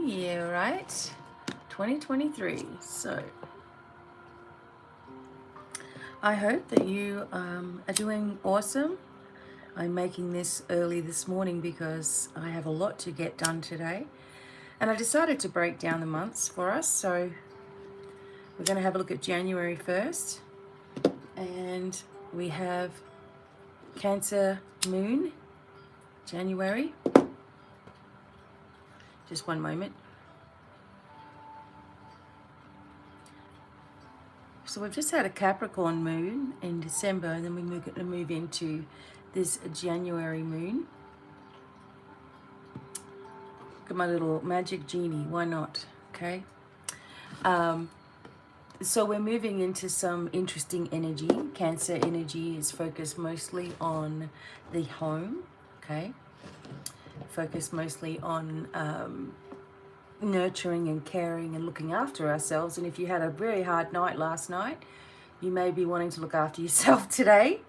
new year, right? 2023. So I hope that you are doing awesome. I'm making this early this morning because I have a lot to get done today. And I decided to break down the months for us. So we're going to have a look at January first. And we have Cancer Moon, January. Just one moment. So we've just had a Capricorn moon in December, and then we're going to move into this January moon. Look at my little magic genie, why not? Okay. So we're moving into some interesting energy. Cancer energy is focused mostly on the home, okay? Focused mostly on nurturing and caring and looking after ourselves. And if you had a very hard night last night, you may be wanting to look after yourself today.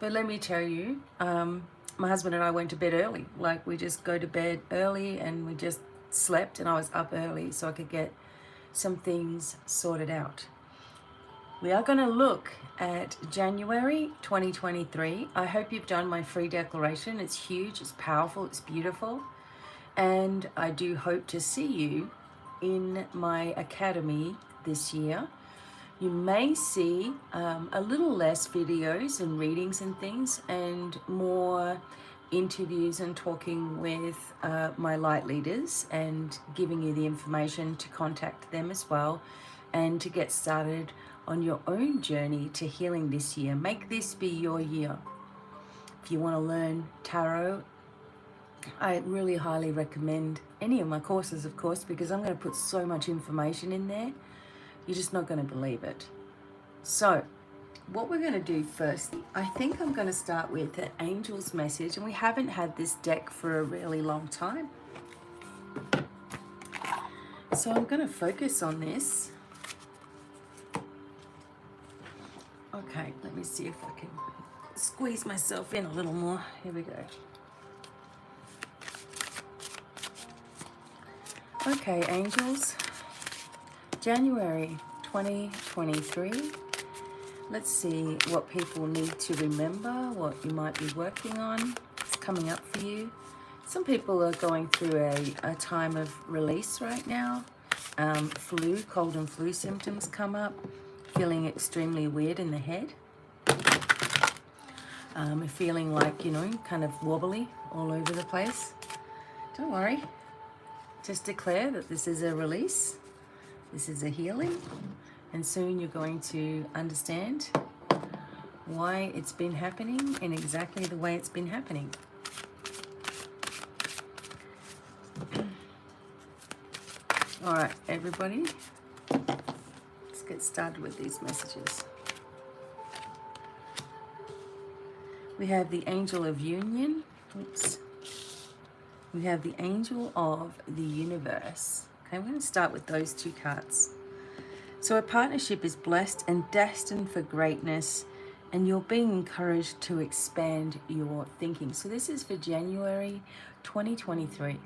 But let me tell you, my husband and I went to bed early. Like, we just go to bed early, and we just slept, and I was up early so I could get some things sorted out. We are going to look at January 2023. I hope you've done my free declaration. It's huge, it's powerful, it's beautiful. And I do hope to see you in my academy this year. You may see a little less videos and readings and things, and more interviews and talking with my light leaders and giving you the information to contact them as well, and to get started on your own journey to healing this year. Make this be your year. If you want to learn tarot, I really highly recommend any of my courses, of course, because I'm going to put so much information in there. You're just not going to believe it. So what we're going to do first, I think I'm going to start with an angel's message, and we haven't had this deck for a really long time. So I'm going to focus on this. Okay, let me see if I can squeeze myself in a little more. Here we go. Okay, angels, January 2023. Let's see what people need to remember, what you might be working on. It's coming up for you. Some people are going through a time of release right now. Flu, cold and flu symptoms come up. Feeling extremely weird in the head. Feeling like, you know, kind of wobbly all over the place. Don't worry. Just declare that this is a release. This is a healing. And soon you're going to understand why it's been happening in exactly the way it's been happening. All right, everybody. Let's get started with these messages. We have the Angel of Union. Oops. We have the Angel of the Universe. Okay, I'm going to start with those two cards. So a partnership is blessed and destined for greatness, and you're being encouraged to expand your thinking. So this is for January 2023.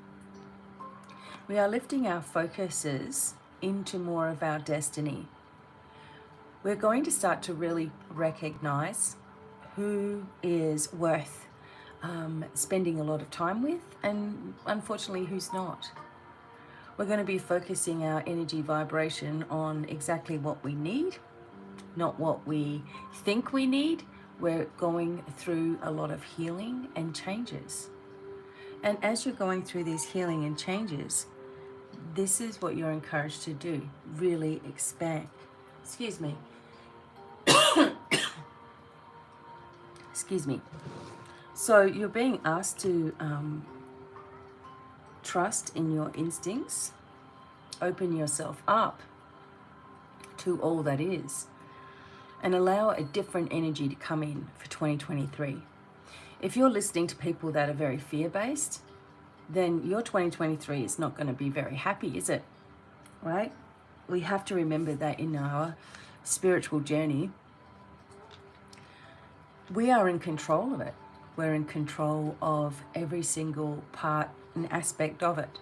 We are lifting our focuses into more of our destiny. We're going to start to really recognize who is worth spending a lot of time with, and unfortunately who's not. We're going to be focusing our energy vibration on exactly what we need, not what we think we need. We're going through a lot of healing and changes. And as you're going through these healing and changes, this is what you're encouraged to do. Really expand. Excuse me. Excuse me. So you're being asked to trust in your instincts, open yourself up to all that is, and allow a different energy to come in for 2023. If you're listening to people that are very fear-based, then your 2023 is not going to be very happy, is it? Right? We have to remember that in our spiritual journey, we are in control of it. We're in control of every single part and aspect of it.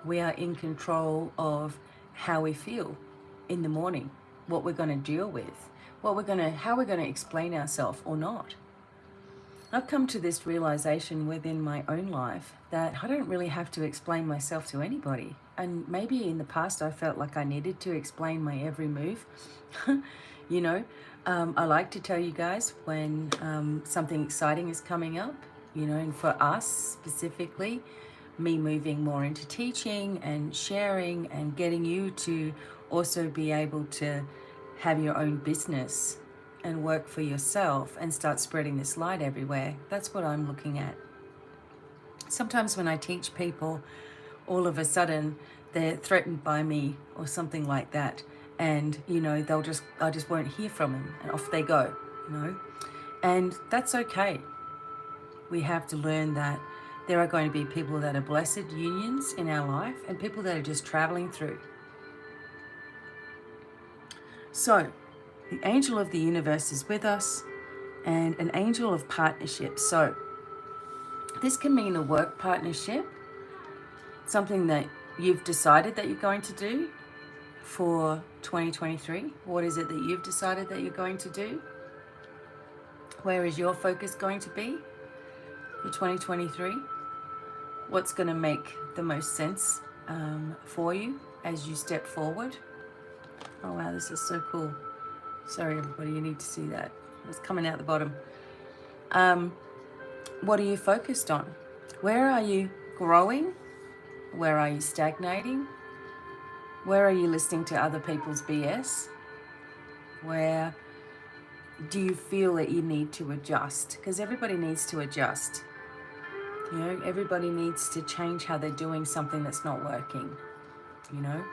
We are in control of how we feel in the morning, what we're going to deal with, how we're going to explain ourselves or not. I've come to this realization within my own life that I don't really have to explain myself to anybody. And maybe in the past I felt like I needed to explain my every move. You know, I like to tell you guys when something exciting is coming up, you know, and for us specifically, me moving more into teaching and sharing and getting you to also be able to have your own business and work for yourself and start spreading this light everywhere. That's what I'm looking at. Sometimes when I teach people, all of a sudden they're threatened by me or something like that, and you know I just won't hear from them, and off they go, you know. And that's okay. We have to learn that there are going to be people that are blessed unions in our life and people that are just traveling through. So the angel of the universe is with us, and an angel of partnership. So this can mean a work partnership, something that you've decided that you're going to do for 2023. What is it that you've decided that you're going to do? Where is your focus going to be for 2023? What's going to make the most sense for you as you step forward? Oh wow, this is so cool. Sorry everybody, you need to see that. It's coming out the bottom. What are you focused on? Where are you growing? Where are you stagnating? Where are you listening to other people's BS? Where do you feel that you need to adjust? Because everybody needs to adjust. You know, everybody needs to change how they're doing something that's not working, you know.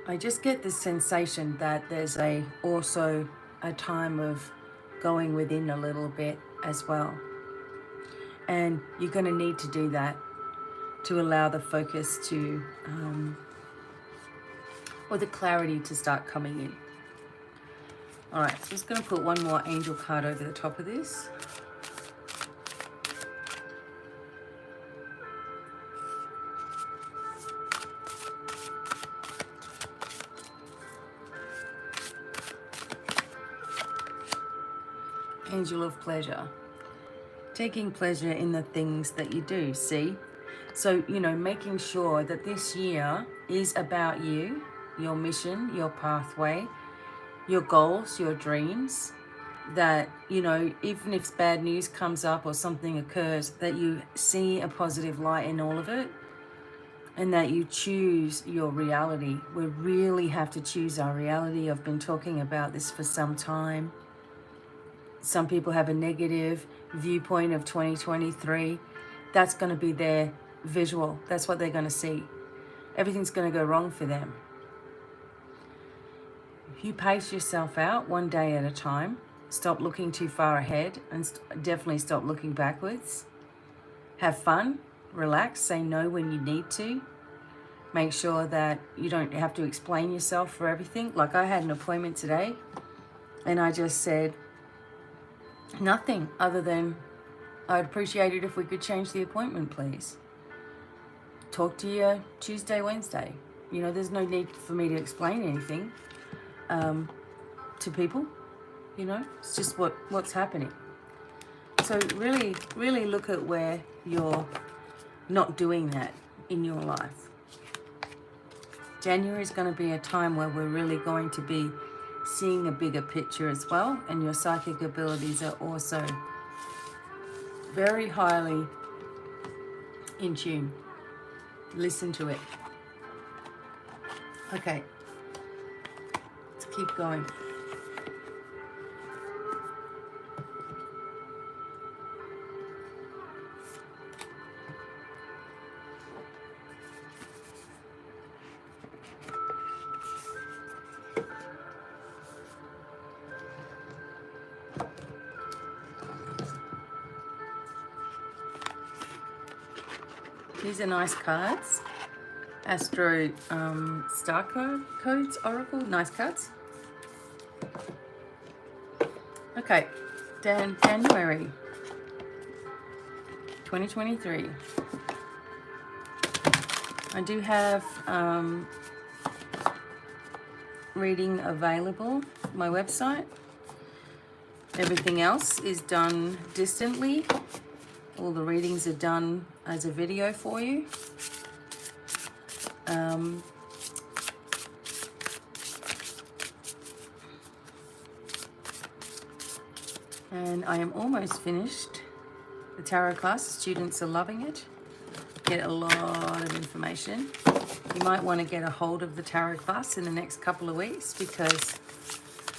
I just get this sensation that there's also a time of going within a little bit as well. And you're going to need to do that to allow the focus to, or the clarity to start coming in. All right, so I'm just going to put one more angel card over the top of this. Angel of pleasure. Taking pleasure in the things that you do, see? So, you know, making sure that this year is about you, your mission, your pathway, your goals, your dreams, that, you know, even if bad news comes up or something occurs, that you see a positive light in all of it and that you choose your reality. We really have to choose our reality. I've been talking about this for some time. Some people have a negative viewpoint of 2023. That's going to be their visual. That's what they're going to see. Everything's going to go wrong for them. If you pace yourself out one day at a time, stop looking too far ahead, and definitely stop looking backwards. Have fun, relax, say no when you need to. Make sure that you don't have to explain yourself for everything. Like I had an appointment today and I just said nothing other than, I'd appreciate it if we could change the appointment, please. Talk to you Tuesday, Wednesday. You know, there's no need for me to explain anything to people. You know, it's just what's happening. So really, really look at where you're not doing that in your life. January is going to be a time where we're really going to be seeing a bigger picture as well, and your psychic abilities are also very highly in tune. Listen to it. Okay, let's keep going. These are nice cards. Astro Star Codes Oracle. Nice cards. Okay, January. 2023. I do have reading available on my website. Everything else is done distantly. All the readings are done as a video for you. And I am almost finished the tarot class. Students are loving it. Get a lot of information. You might want to get a hold of the tarot class in the next couple of weeks, because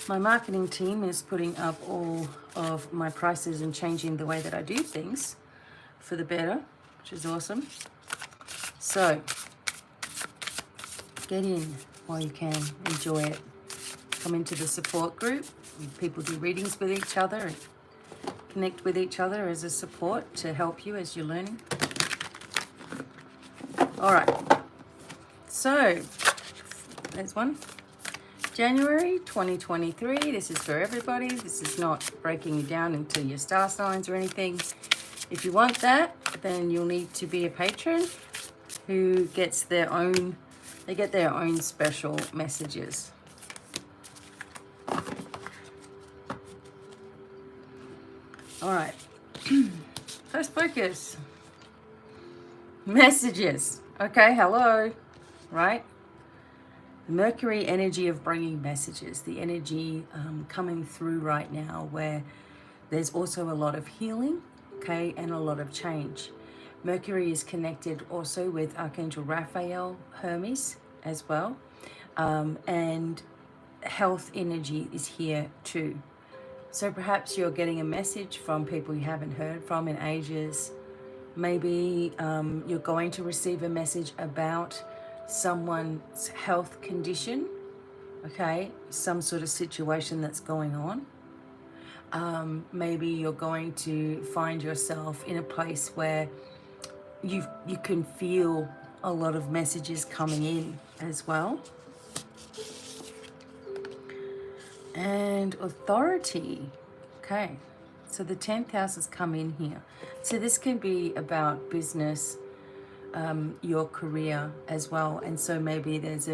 my marketing team is putting up all of my prices and changing the way that I do things for the better, which is awesome. So get in while you can. Enjoy it. Come into the support group. People do readings with each other and connect with each other as a support to help you as you're learning. All right. So there's one. January 2023. This is for everybody. This is not breaking you down into your star signs or anything. If you want that, then you'll need to be a patron who gets their own, they get their own special messages. All right. First focus. Messages. Okay, hello. Right? Mercury energy of bringing messages. The energy coming through right now, where there's also a lot of healing, okay, and a lot of change. Mercury is connected also with Archangel Raphael, Hermes as well. And health energy is here too. So perhaps you're getting a message from people you haven't heard from in ages. Maybe you're going to receive a message about someone's health condition, okay, some sort of situation that's going on. Maybe you're going to find yourself in a place where you can feel a lot of messages coming in as well. And authority. Okay, so the 10th house has come in here. So this can be about business, your career as well. And so maybe there's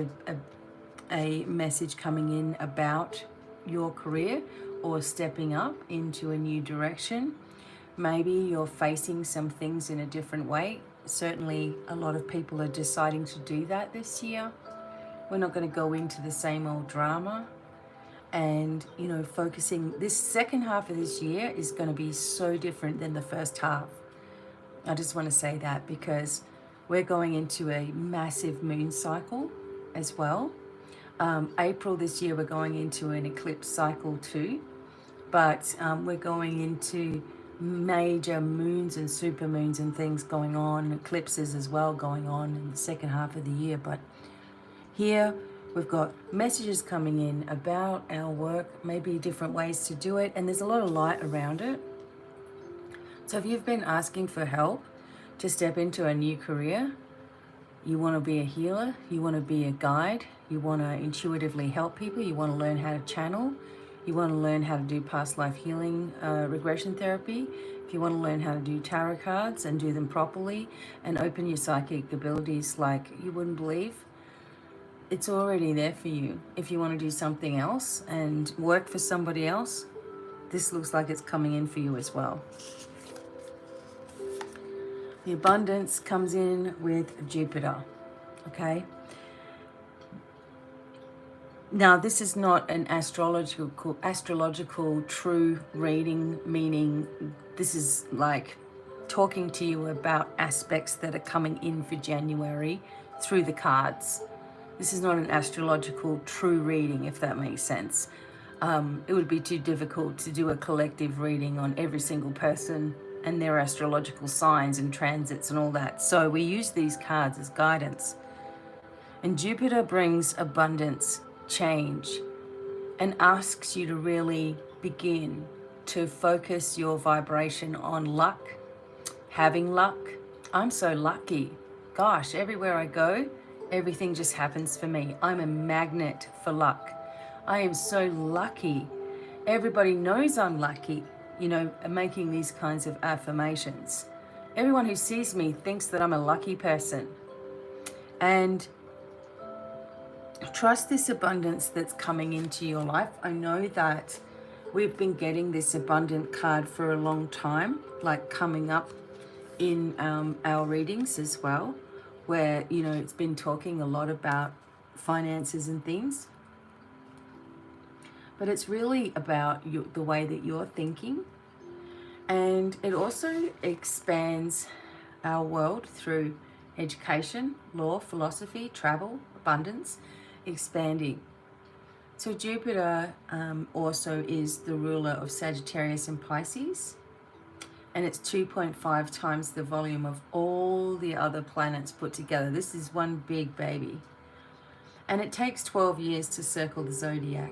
a message coming in about your career or stepping up into a new direction. Maybe you're facing some things in a different way. Certainly a lot of people are deciding to do that this year. We're not going to go into the same old drama. And, you know, focusing, this second half of this year is going to be so different than the first half. I just want to say that because we're going into a massive moon cycle as well. April this year, we're going into an eclipse cycle too. But we're going into major moons and supermoons and things going on, eclipses as well going on in the second half of the year. But here, we've got messages coming in about our work, maybe different ways to do it, and there's a lot of light around it. So if you've been asking for help to step into a new career, you want to be a healer, you want to be a guide, you want to intuitively help people, you want to learn how to channel, you want to learn how to do past life healing, regression therapy, if you want to learn how to do tarot cards and do them properly and open your psychic abilities like you wouldn't believe, it's already there for you. If you want to do something else and work for somebody else, this looks like it's coming in for you as well. The abundance comes in with Jupiter, okay? Now, this is not an astrological true reading, meaning this is like talking to you about aspects that are coming in for January through the cards. This is not an astrological true reading, if that makes sense. It would be too difficult to do a collective reading on every single person and their astrological signs and transits and all that. So we use these cards as guidance. And Jupiter brings abundance, change, and asks you to really begin to focus your vibration on luck, having luck. I'm so lucky. Gosh, everywhere I go, everything just happens for me. I'm a magnet for luck. I am so lucky. Everybody knows I'm lucky, you know, making these kinds of affirmations. Everyone who sees me thinks that I'm a lucky person. And trust this abundance that's coming into your life. I know that we've been getting this abundant card for a long time, like coming up in our readings as well, where, you know, it's been talking a lot about finances and things. But it's really about the way that you're thinking. And it also expands our world through education, law, philosophy, travel, abundance, expanding. So Jupiter also is the ruler of Sagittarius and Pisces, and it's 2.5 times the volume of all the other planets put together. This is one big baby. And it takes 12 years to circle the zodiac,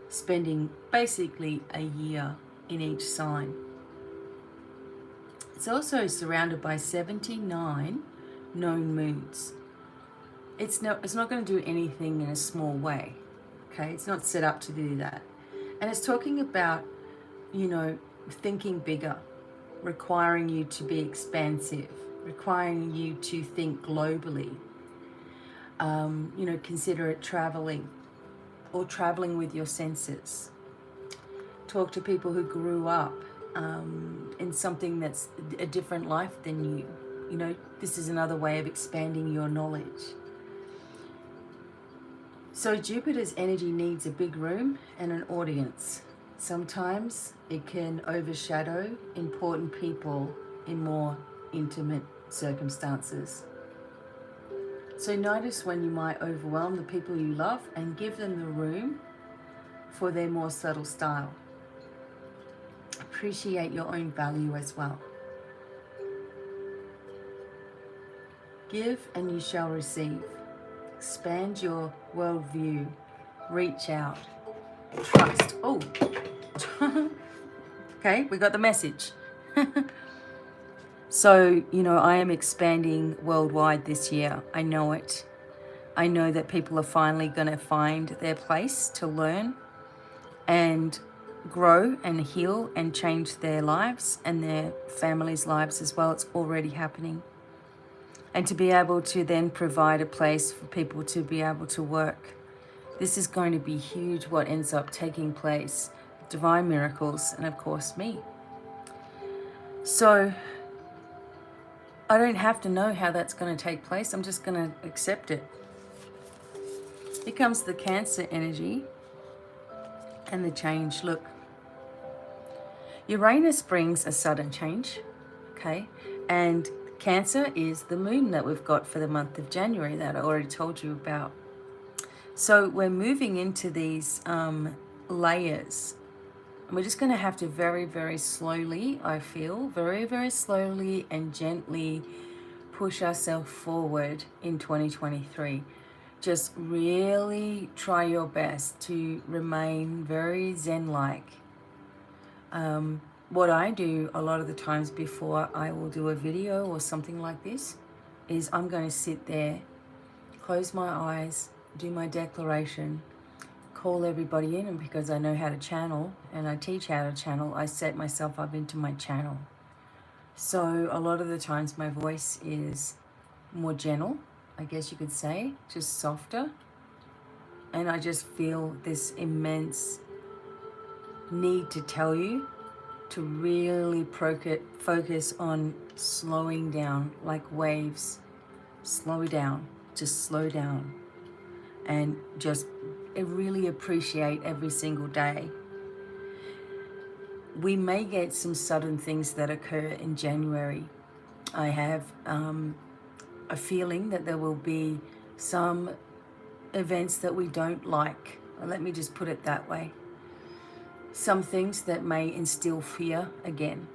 spending basically a year in each sign. It's also surrounded by 79 known moons. It's not going to do anything in a small way. Okay, it's not set up to do that. And it's talking about, you know, thinking bigger, requiring you to be expansive, requiring you to think globally. You know, consider it traveling or traveling with your senses. Talk to people who grew up in something that's a different life than you. You know, this is another way of expanding your knowledge. So Jupiter's energy needs a big room and an audience. Sometimes it can overshadow important people in more intimate circumstances. So notice when you might overwhelm the people you love and give them the room for their more subtle style. Appreciate your own value as well. Give and you shall receive. Expand your worldview. Reach out. Trust. Oh, okay, we got the message. So, you know, I am expanding worldwide this year. I know it. I know that people are finally going to find their place to learn and grow and heal and change their lives and their families' lives as well. It's already happening. And to be able to then provide a place for people to be able to work. This is going to be huge, what ends up taking place. Divine miracles and, of course, me. So I don't have to know how that's going to take place. I'm just going to accept it. Here comes the Cancer energy and the change. Look, Uranus brings a sudden change, okay? And Cancer is the moon that we've got for the month of January that I already told you about. So we're moving into these layers. And we're just going to have to very, very slowly, I feel, very, very slowly and gently push ourselves forward in 2023. Just really try your best to remain very Zen-like. What I do a lot of the times before I will do a video or something like this is I'm going to sit there, close my eyes, do my declaration, call everybody in, and because I know how to channel and I teach how to channel, I set myself up into my channel. So a lot of the times my voice is more gentle, I guess you could say, just softer. And I just feel this immense need to tell you to really focus on slowing down like waves. Slow down, just slow down. And just really appreciate every single day. We may get some sudden things that occur in January. I have a feeling that there will be some events that we don't like. Let me just put it that way. Some things that may instill fear again.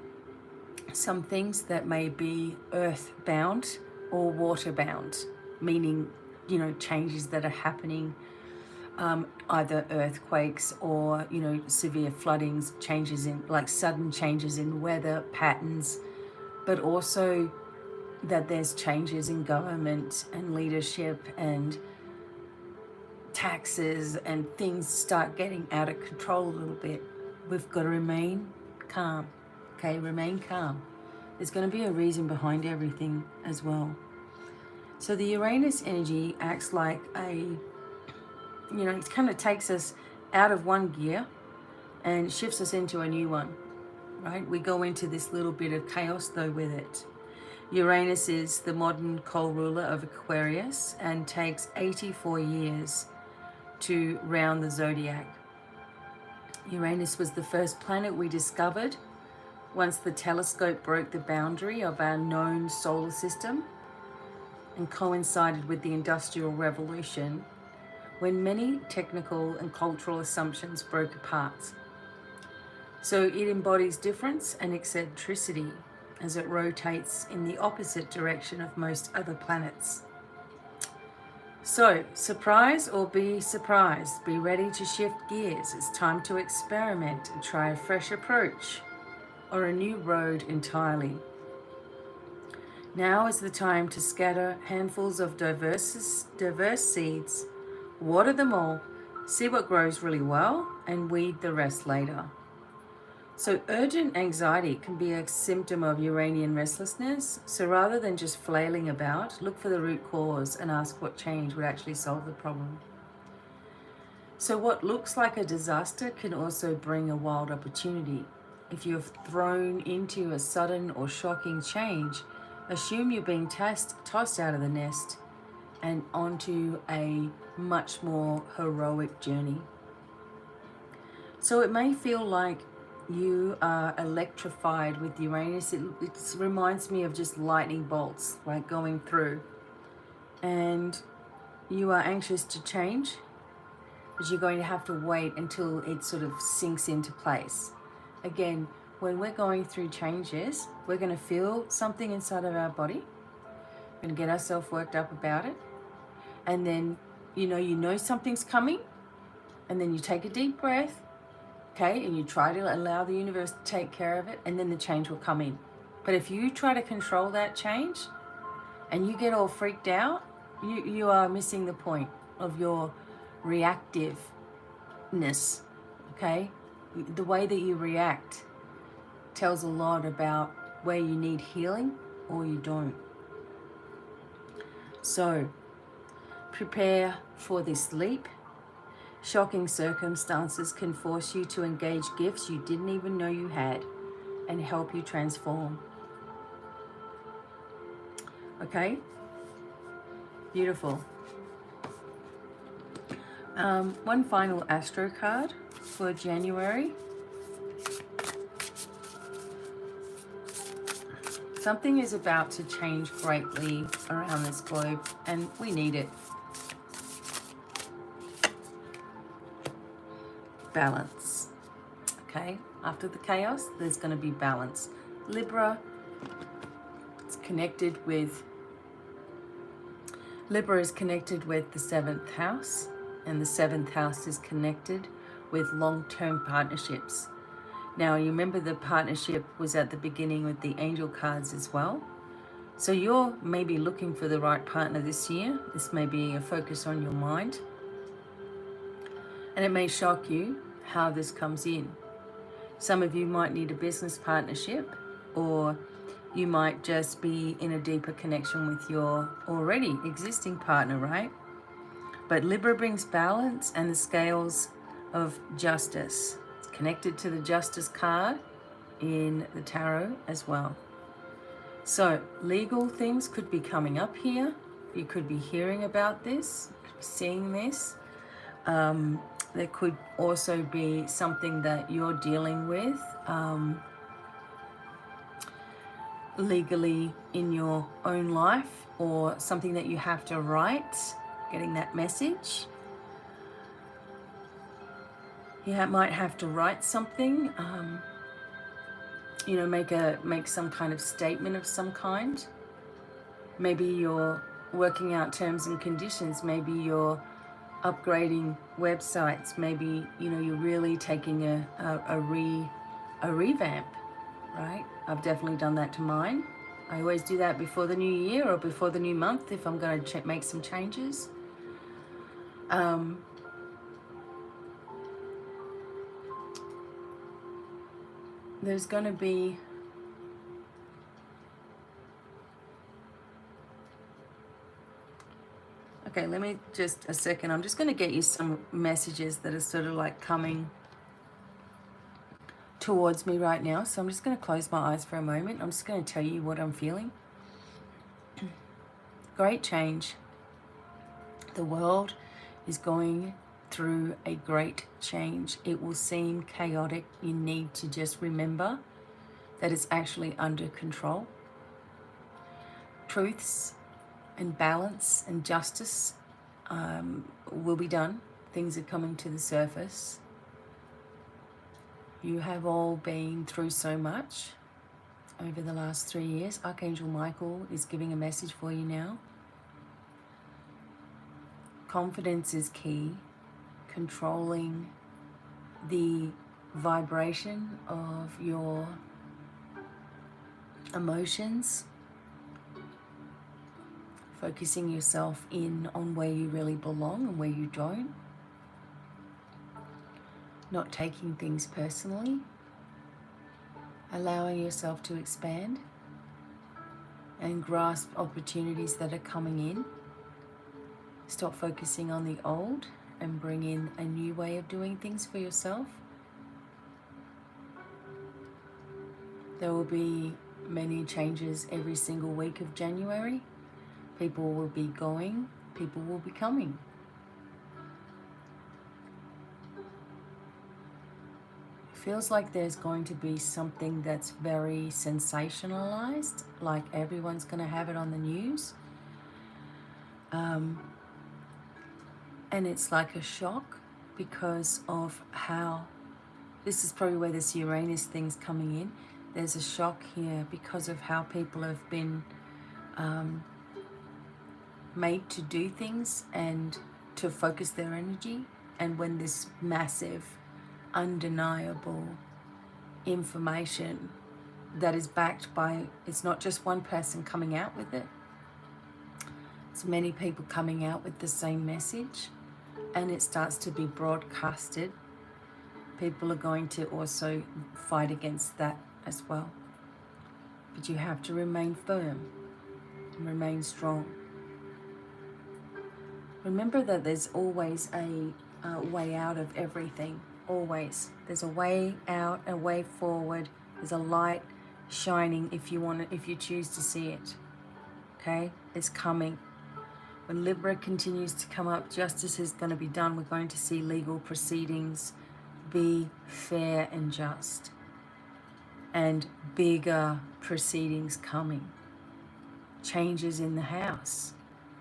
Some things that may be earth-bound or water-bound, meaning, you know, changes that are happening, either earthquakes or, you know, severe floodings, changes in, like sudden changes in weather patterns, but also that there's changes in government and leadership and taxes and things start getting out of control a little bit. We've got to remain calm, okay? Remain calm. There's going to be a reason behind everything as well. So the Uranus energy acts like it kind of takes us out of one gear and shifts us into a new one, right? We go into this little bit of chaos though with it. Uranus is the modern co-ruler of Aquarius and takes 84 years to round the zodiac. Uranus was the first planet we discovered once the telescope broke the boundary of our known solar system and coincided with the Industrial Revolution, when many technical and cultural assumptions broke apart. So it embodies difference and eccentricity as it rotates in the opposite direction of most other planets. So, surprise or be surprised. Be ready to shift gears. It's time to experiment and try a fresh approach or a new road entirely. Now is the time to scatter handfuls of diverse seeds, water them all, see what grows really well, and weed the rest later. So urgent anxiety can be a symptom of Uranian restlessness. So rather than just flailing about, look for the root cause and ask what change would actually solve the problem. So what looks like a disaster can also bring a wild opportunity. If you're thrown into a sudden or shocking change, assume you're being tossed out of the nest and onto a much more heroic journey. So it may feel like you are electrified with Uranus. It reminds me of just lightning bolts, like going through. And you are anxious to change, but you're going to have to wait until it sort of sinks into place. Again, when we're going through changes, we're going to feel something inside of our body. We're going to get ourselves worked up about it. And then, you know something's coming. And then you take a deep breath. Okay, and you try to allow the universe to take care of it, and then the change will come in. But if you try to control that change and you get all freaked out, you are missing the point of your reactiveness, okay? The way that you react tells a lot about where you need healing or you don't. So, prepare for this leap. Shocking circumstances can force you to engage gifts you didn't even know you had and help you transform. Okay? Beautiful. One final astro card for January. Something is about to change greatly around this globe, and we need it. Balance. Okay, after the chaos, there's going to be balance. Libra, Libra is connected with the 7th house, and the 7th house is connected with long-term partnerships. Now, you remember the partnership was at the beginning with the angel cards as well. So you're maybe looking for the right partner this year. This may be a focus on your mind. And it may shock you how this comes in. Some of you might need a business partnership, or you might just be in a deeper connection with your already existing partner, right? But Libra brings balance and the scales of justice. It's connected to the Justice card in the tarot as well. So legal things could be coming up here. You could be hearing about this, seeing this. There could also be something that you're dealing with legally in your own life, or something that you have to write, getting that message. You might have to write something, make some kind of statement of some kind. Maybe you're working out terms and conditions. Maybe you're upgrading websites. Maybe you're really taking a revamp, right? I've definitely done that to mine. I always do that before the new year or before the new month if I'm going to make some changes. There's going to be Okay, let me just a second. I'm just going to get you some messages that are sort of like coming towards me right now. So I'm just going to close my eyes for a moment. I'm just going to tell you what I'm feeling. Great change. The world is going through a great change. It will seem chaotic. You need to just remember that it's actually under control. Truths and balance and justice will be done. Things are coming to the surface. You have all been through so much over the last 3 years. Archangel Michael is giving a message for you now. Confidence is key. Controlling the vibration of your emotions. Focusing yourself in on where you really belong and where you don't. Not taking things personally. Allowing yourself to expand and grasp opportunities that are coming in. Stop focusing on the old and bring in a new way of doing things for yourself. There will be many changes every single week of January. People will be going, people will be coming. It feels like there's going to be something that's very sensationalized, like everyone's going to have it on the news. And it's like a shock because of how, this is probably where this Uranus thing's coming in. There's a shock here because of how people have been made to do things and to focus their energy. And when this massive, undeniable information that is backed by, it's not just one person coming out with it, it's many people coming out with the same message, and it starts to be broadcasted, people are going to also fight against that as well. But you have to remain firm and remain strong. Remember that there's always a way out of everything. Always. There's a way out, a way forward. There's a light shining if you choose to see it. Okay? It's coming. When Libra continues to come up, justice is going to be done. We're going to see legal proceedings be fair and just. And bigger proceedings coming. Changes in the House,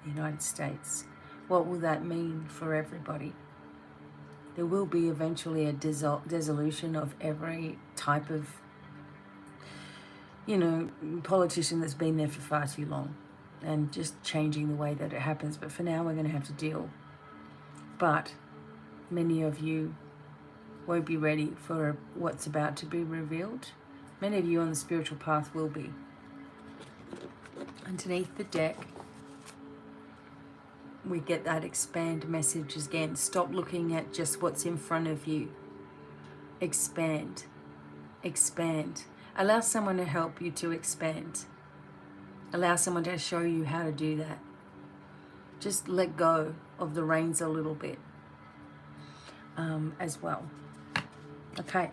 the United States. What will that mean for everybody? There will be eventually a dissolution of every type of, politician that's been there for far too long, and just changing the way that it happens. But for now, we're going to have to deal. But many of you won't be ready for what's about to be revealed. Many of you on the spiritual path will be. Underneath the deck, we get that expand message again. Stop looking at just what's in front of you. Expand. Expand. Allow someone to help you to expand. Allow someone to show you how to do that. Just let go of the reins a little bit as well. Okay.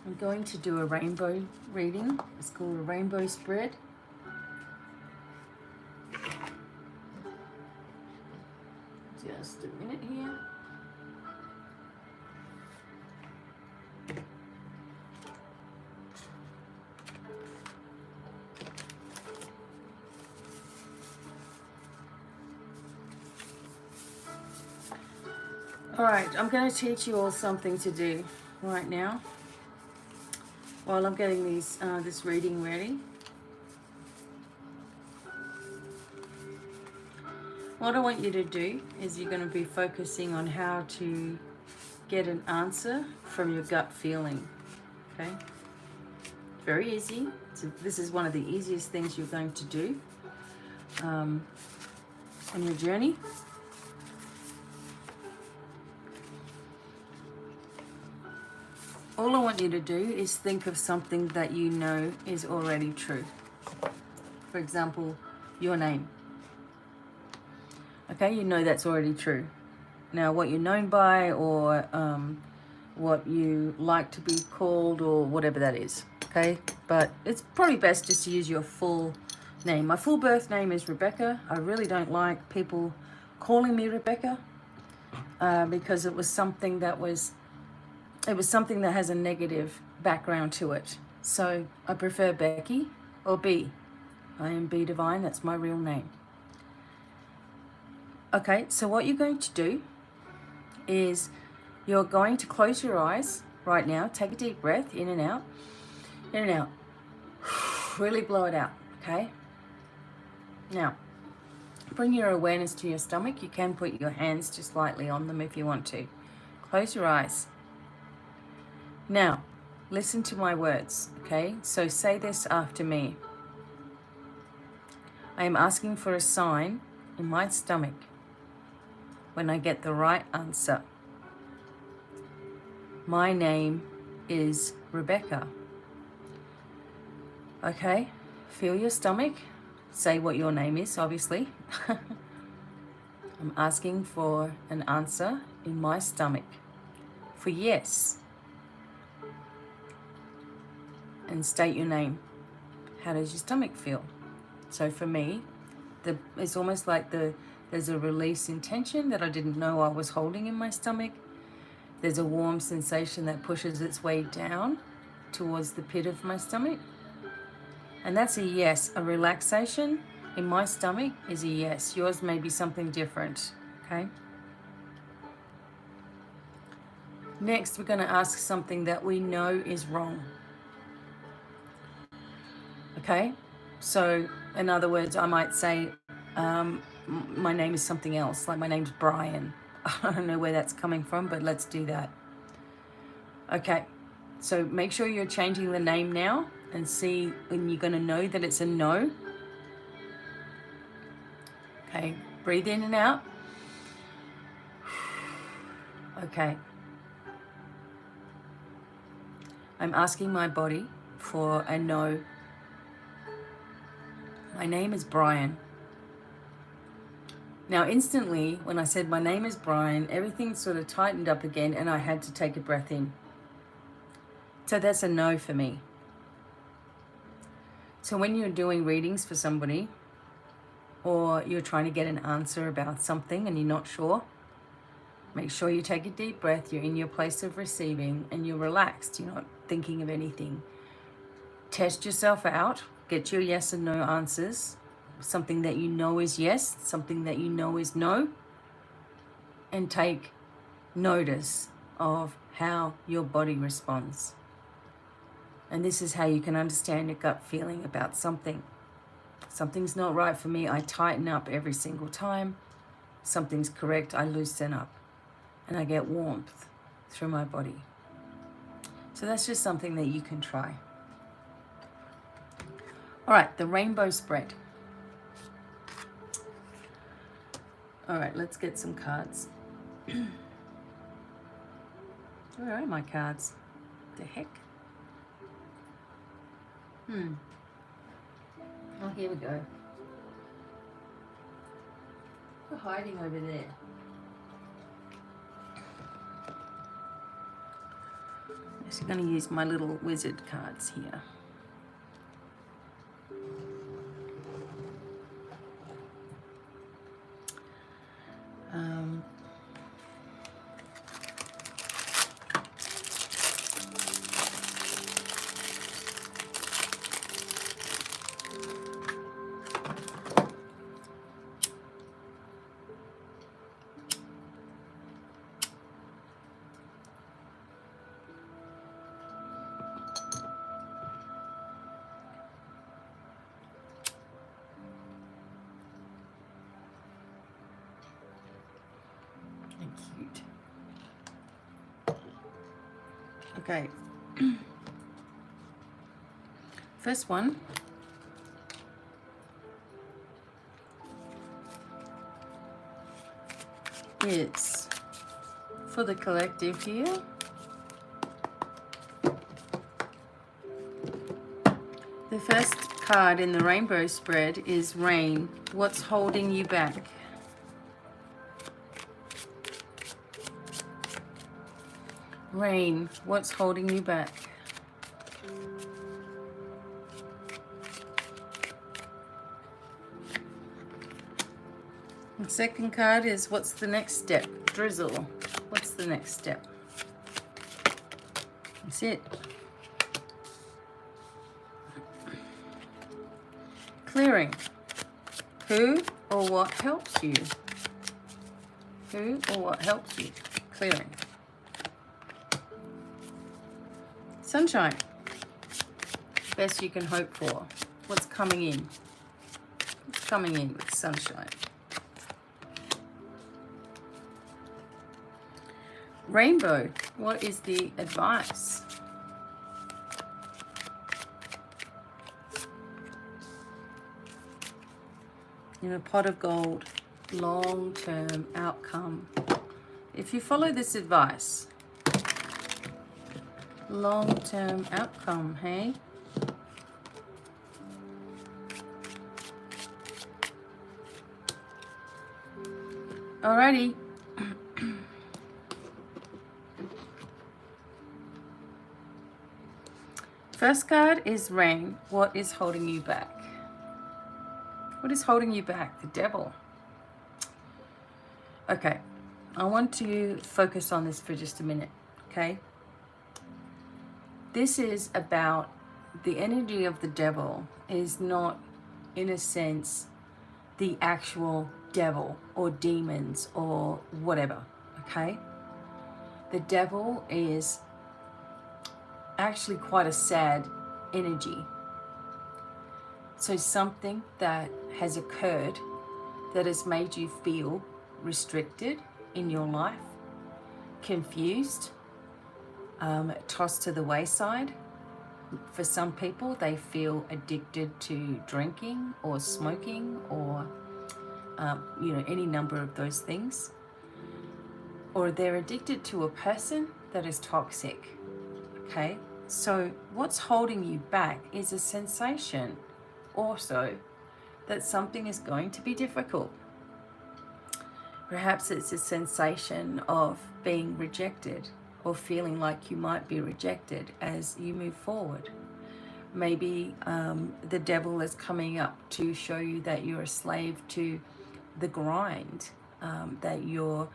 I'm going to do a rainbow reading. It's called a rainbow spread. Just a minute here. All right, I'm going to teach you all something to do right now. While I'm getting this reading ready, what I want you to do is you're going to be focusing on how to get an answer from your gut feeling, okay? Very easy. So this is one of the easiest things you're going to do on your journey. all I want you to do is think of something that you know is already true. For example, your name. Okay, you know that's already true. Now, what you're known by, or what you like to be called, or whatever that is, okay? But it's probably best just to use your full name. My full birth name is Rebecca. I really don't like people calling me Rebecca because it was something that has a negative background to it. So I prefer Becky or B. I am BDevine, that's my real name. Okay, so what you're going to do is you're going to close your eyes right now. Take a deep breath, in and out, in and out. Really blow it out, okay? Now, bring your awareness to your stomach. You can put your hands just lightly on them if you want to. Close your eyes. Now, listen to my words, okay? So say this after me. I am asking for a sign in my stomach when I get the right answer. My name is Rebecca. Okay, feel your stomach. Say what your name is, obviously. I'm asking for an answer in my stomach for yes. And state your name. How does your stomach feel? So for me, it's almost like there's a release in tension that I didn't know I was holding in my stomach. There's a warm sensation that pushes its way down towards the pit of my stomach. And that's a yes. A relaxation in my stomach is a yes. Yours may be something different, okay? Next, we're going to ask something that we know is wrong. Okay? So, in other words, I might say, my name is something else, like my name's Brian. I don't know where that's coming from, but let's do that. Okay, so make sure you're changing the name now and see when you're going to know that it's a no. Okay, breathe in and out. Okay. I'm asking my body for a no. My name is Brian. Now, instantly, when I said my name is Brian, everything sort of tightened up again and I had to take a breath in. So that's a no for me. So when you're doing readings for somebody, or you're trying to get an answer about something and you're not sure, make sure you take a deep breath, you're in your place of receiving, and you're relaxed, you're not thinking of anything. Test yourself out, get your yes and no answers, something that you know is yes, something that you know is no, and take notice of how your body responds. And this is how you can understand your gut feeling about something. Something's not right for me, I tighten up every single time. Something's correct, I loosen up. And I get warmth through my body. So that's just something that you can try. All right, the rainbow spread. All right, let's get some cards. Where are my cards? The heck? Oh, here we go. They're hiding over there. I'm just going to use my little wizard cards here. Cute. Okay. First one is for the collective here. The first card in the rainbow spread is Rain. What's holding you back? Rain, what's holding you back? The second card is what's the next step? Drizzle. What's the next step? That's it. Clearing. Who or what helps you? Who or what helps you? Clearing. Sunshine. Best you can hope for. What's coming in? What's coming in with sunshine? Rainbow. What is the advice? In a pot of gold. Long-term outcome. If you follow this advice, long-term outcome, hey? Alrighty. First card is Rain. What is holding you back? What is holding you back? The Devil. Okay, I want to focus on this for just a minute, okay? This is about the energy of the devil is not, in a sense, the actual devil or demons or whatever, okay? The devil is actually quite a sad energy. So something that has occurred that has made you feel restricted in your life, confused, tossed to the wayside. For some people, they feel addicted to drinking or smoking or, any number of those things. Or they're addicted to a person that is toxic, okay? So what's holding you back is a sensation also that something is going to be difficult. Perhaps it's a sensation of being rejected or feeling like you might be rejected as you move forward. Maybe the devil is coming up to show you that you're a slave to the grind, that you're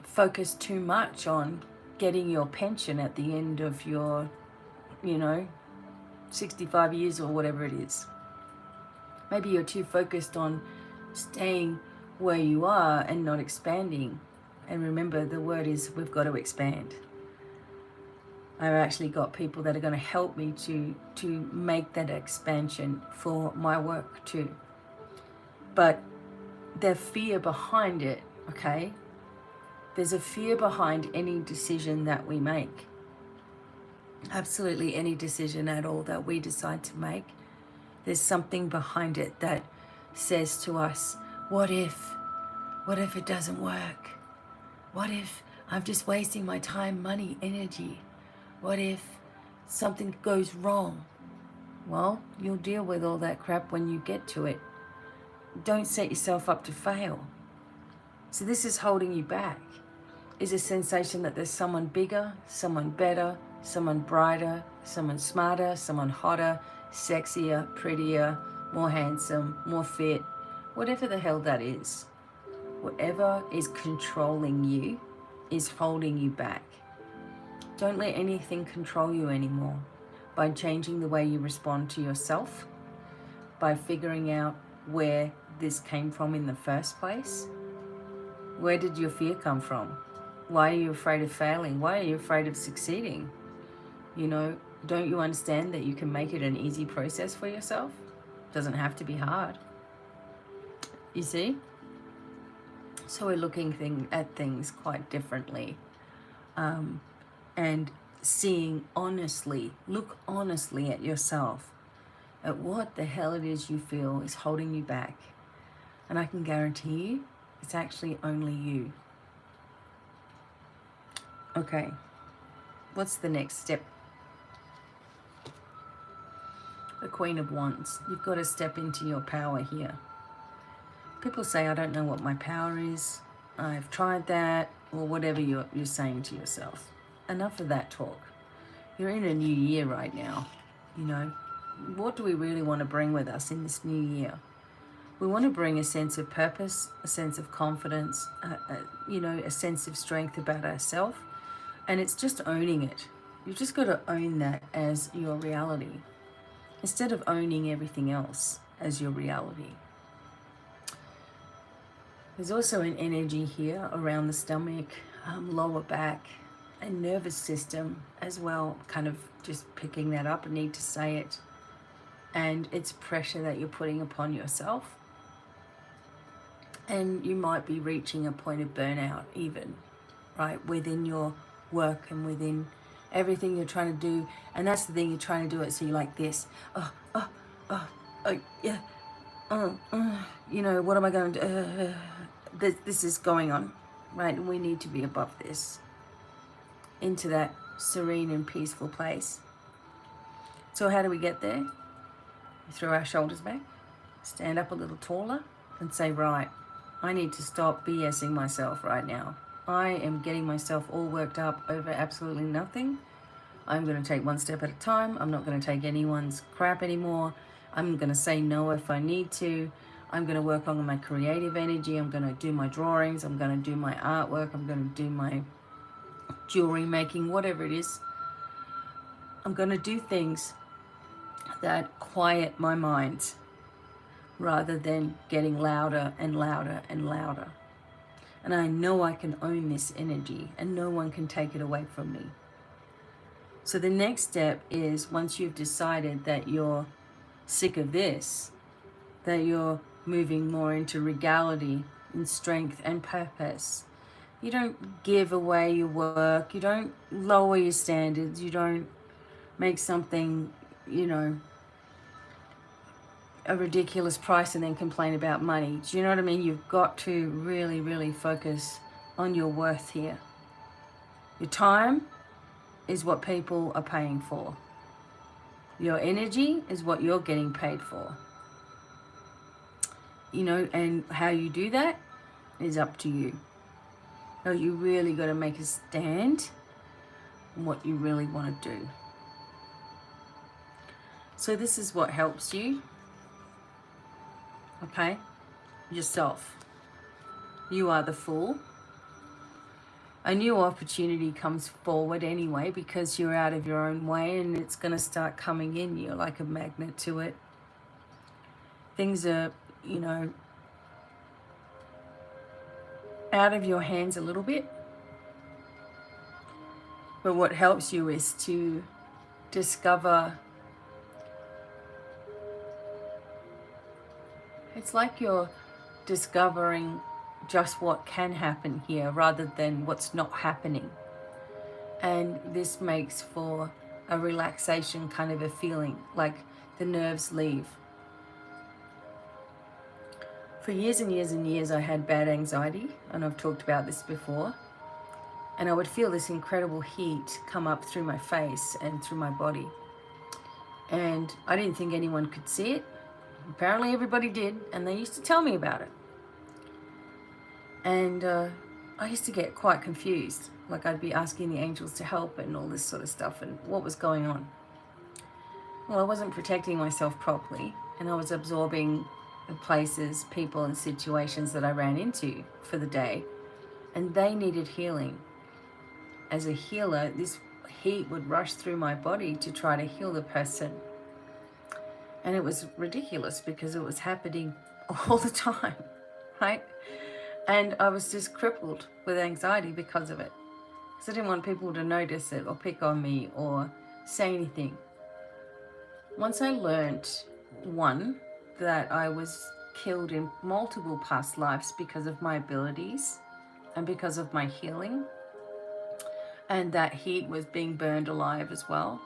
focused too much on getting your pension at the end of your, 65 years or whatever it is. Maybe you're too focused on staying where you are and not expanding. And remember, the word is we've got to expand. I've actually got people that are going to help me to make that expansion for my work too. But the fear behind it, okay? There's a fear behind any decision that we make. Absolutely any decision at all that we decide to make. There's something behind it that says to us, what if it doesn't work? What if I'm just wasting my time, money, energy? What if something goes wrong? Well, you'll deal with all that crap when you get to it. Don't set yourself up to fail. So this is holding you back, is a sensation that there's someone bigger, someone better, someone brighter, someone smarter, someone hotter, sexier, prettier, more handsome, more fit, whatever the hell that is. Whatever is controlling you is holding you back. Don't let anything control you anymore. By changing the way you respond to yourself, by figuring out where this came from in the first place. Where did your fear come from? Why are you afraid of failing? Why are you afraid of succeeding? Don't you understand that you can make it an easy process for yourself? It doesn't have to be hard. You see? So we're looking at things quite differently. And seeing honestly, look honestly at yourself, at what the hell it is you feel is holding you back. And I can guarantee you, it's actually only you. Okay, what's the next step? the Queen of Wands. You've got to step into your power here. People say, I don't know what my power is. I've tried that, or whatever you're saying to yourself. Enough of that talk. You're in a new year right now. You know, what do we really want to bring with us in this new year? We want to bring a sense of purpose, a sense of confidence, you know, a sense of strength about ourselves. And it's just owning it. You've just got to own that as your reality, instead of owning everything else as your reality. There's also an energy here around the stomach, lower back, and nervous system as well, kind of just picking that up. I need to say it. And it's pressure that you're putting upon yourself. And you might be reaching a point of burnout even, right, within your work and within everything you're trying to do. And that's the thing, you're trying to do it so you're like this. Yeah. You know, what am I going to do? This is going on, right? And we need to be above this, into that serene and peaceful place. So how do we get there? We throw our shoulders back, stand up a little taller, and say, right, I need to stop BSing myself right now. I am getting myself all worked up over absolutely nothing. I'm going to take one step at a time. I'm not going to take anyone's crap anymore. I'm going to say no if I need to. I'm going to work on my creative energy. I'm going to do my drawings. I'm going to do my artwork. I'm going to do my jewelry making, whatever it is. I'm going to do things that quiet my mind rather than getting louder and louder and louder. And I know I can own this energy and no one can take it away from me. So the next step is, once you've decided that you're sick of this, that you're moving more into regality and strength and purpose. You don't give away your work. You don't lower your standards. You don't make something, you know, a ridiculous price and then complain about money. Do you know what I mean? You've got to really, really focus on your worth here. Your time is what people are paying for. Your energy is what you're getting paid for. You know, and how you do that is up to you. So you really got to make a stand on what you really want to do. So this is what helps you. Okay? Yourself. You are the fool. A new opportunity comes forward anyway because you're out of your own way, and it's going to start coming in. You're like a magnet to it. Things are, you know, out of your hands a little bit. But what helps you is to discover. It's like you're discovering just what can happen here rather than what's not happening. And this makes for a relaxation kind of a feeling, like the nerves leave. For years and years and years, I had bad anxiety, and I've talked about this before. And I would feel this incredible heat come up through my face and through my body. And I didn't think anyone could see it. Apparently everybody did, and they used to tell me about it. And I used to get quite confused. Like, I'd be asking the angels to help and all this sort of stuff, and what was going on. Well, I wasn't protecting myself properly, and I was absorbing the places, people, and situations that I ran into for the day, and they needed healing. As a healer, this heat would rush through my body to try to heal the person. And it was ridiculous because it was happening all the time, right? And I was just crippled with anxiety because of it. Because I didn't want people to notice it or pick on me or say anything. Once I learned, one, that I was killed in multiple past lives because of my abilities and because of my healing, and that heat was being burned alive as well.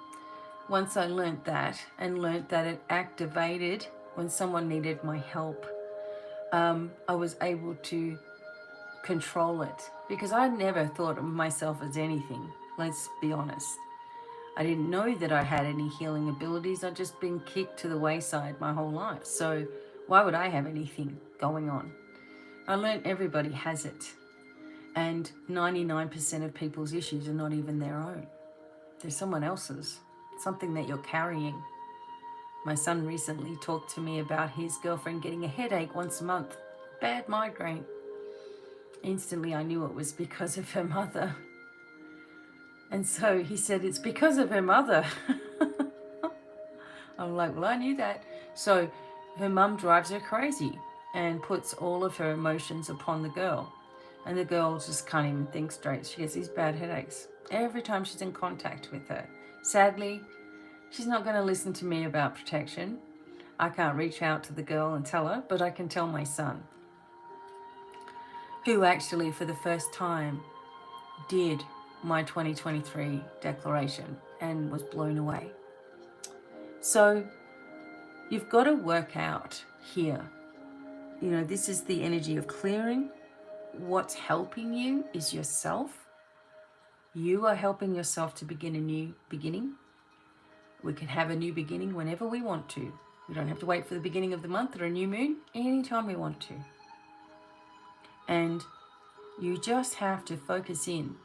Once I learnt that, and learnt that it activated when someone needed my help, I was able to control it, because I never thought of myself as anything, let's be honest. I didn't know that I had any healing abilities. I'd just been kicked to the wayside my whole life. So why would I have anything going on? I learned everybody has it. And 99% of people's issues are not even their own. They're someone else's, something that you're carrying. My son recently talked to me about his girlfriend getting a headache once a month. Bad migraine. Instantly I knew it was because of her mother. And so he said, it's because of her mother. I'm like, well, I knew that. So her mum drives her crazy and puts all of her emotions upon the girl. And the girl just can't even think straight. She gets these bad headaches every time she's in contact with her. Sadly, she's not going to listen to me about protection. I can't reach out to the girl and tell her, but I can tell my son, who actually for the first time did my 2023 declaration and was blown away. So you've got to work out here. You know, this is the energy of clearing. What's helping you is yourself. You are helping yourself to begin a new beginning. We can have a new beginning whenever we want to. We don't have to wait for the beginning of the month or a new moon, anytime we want to. And you just have to focus in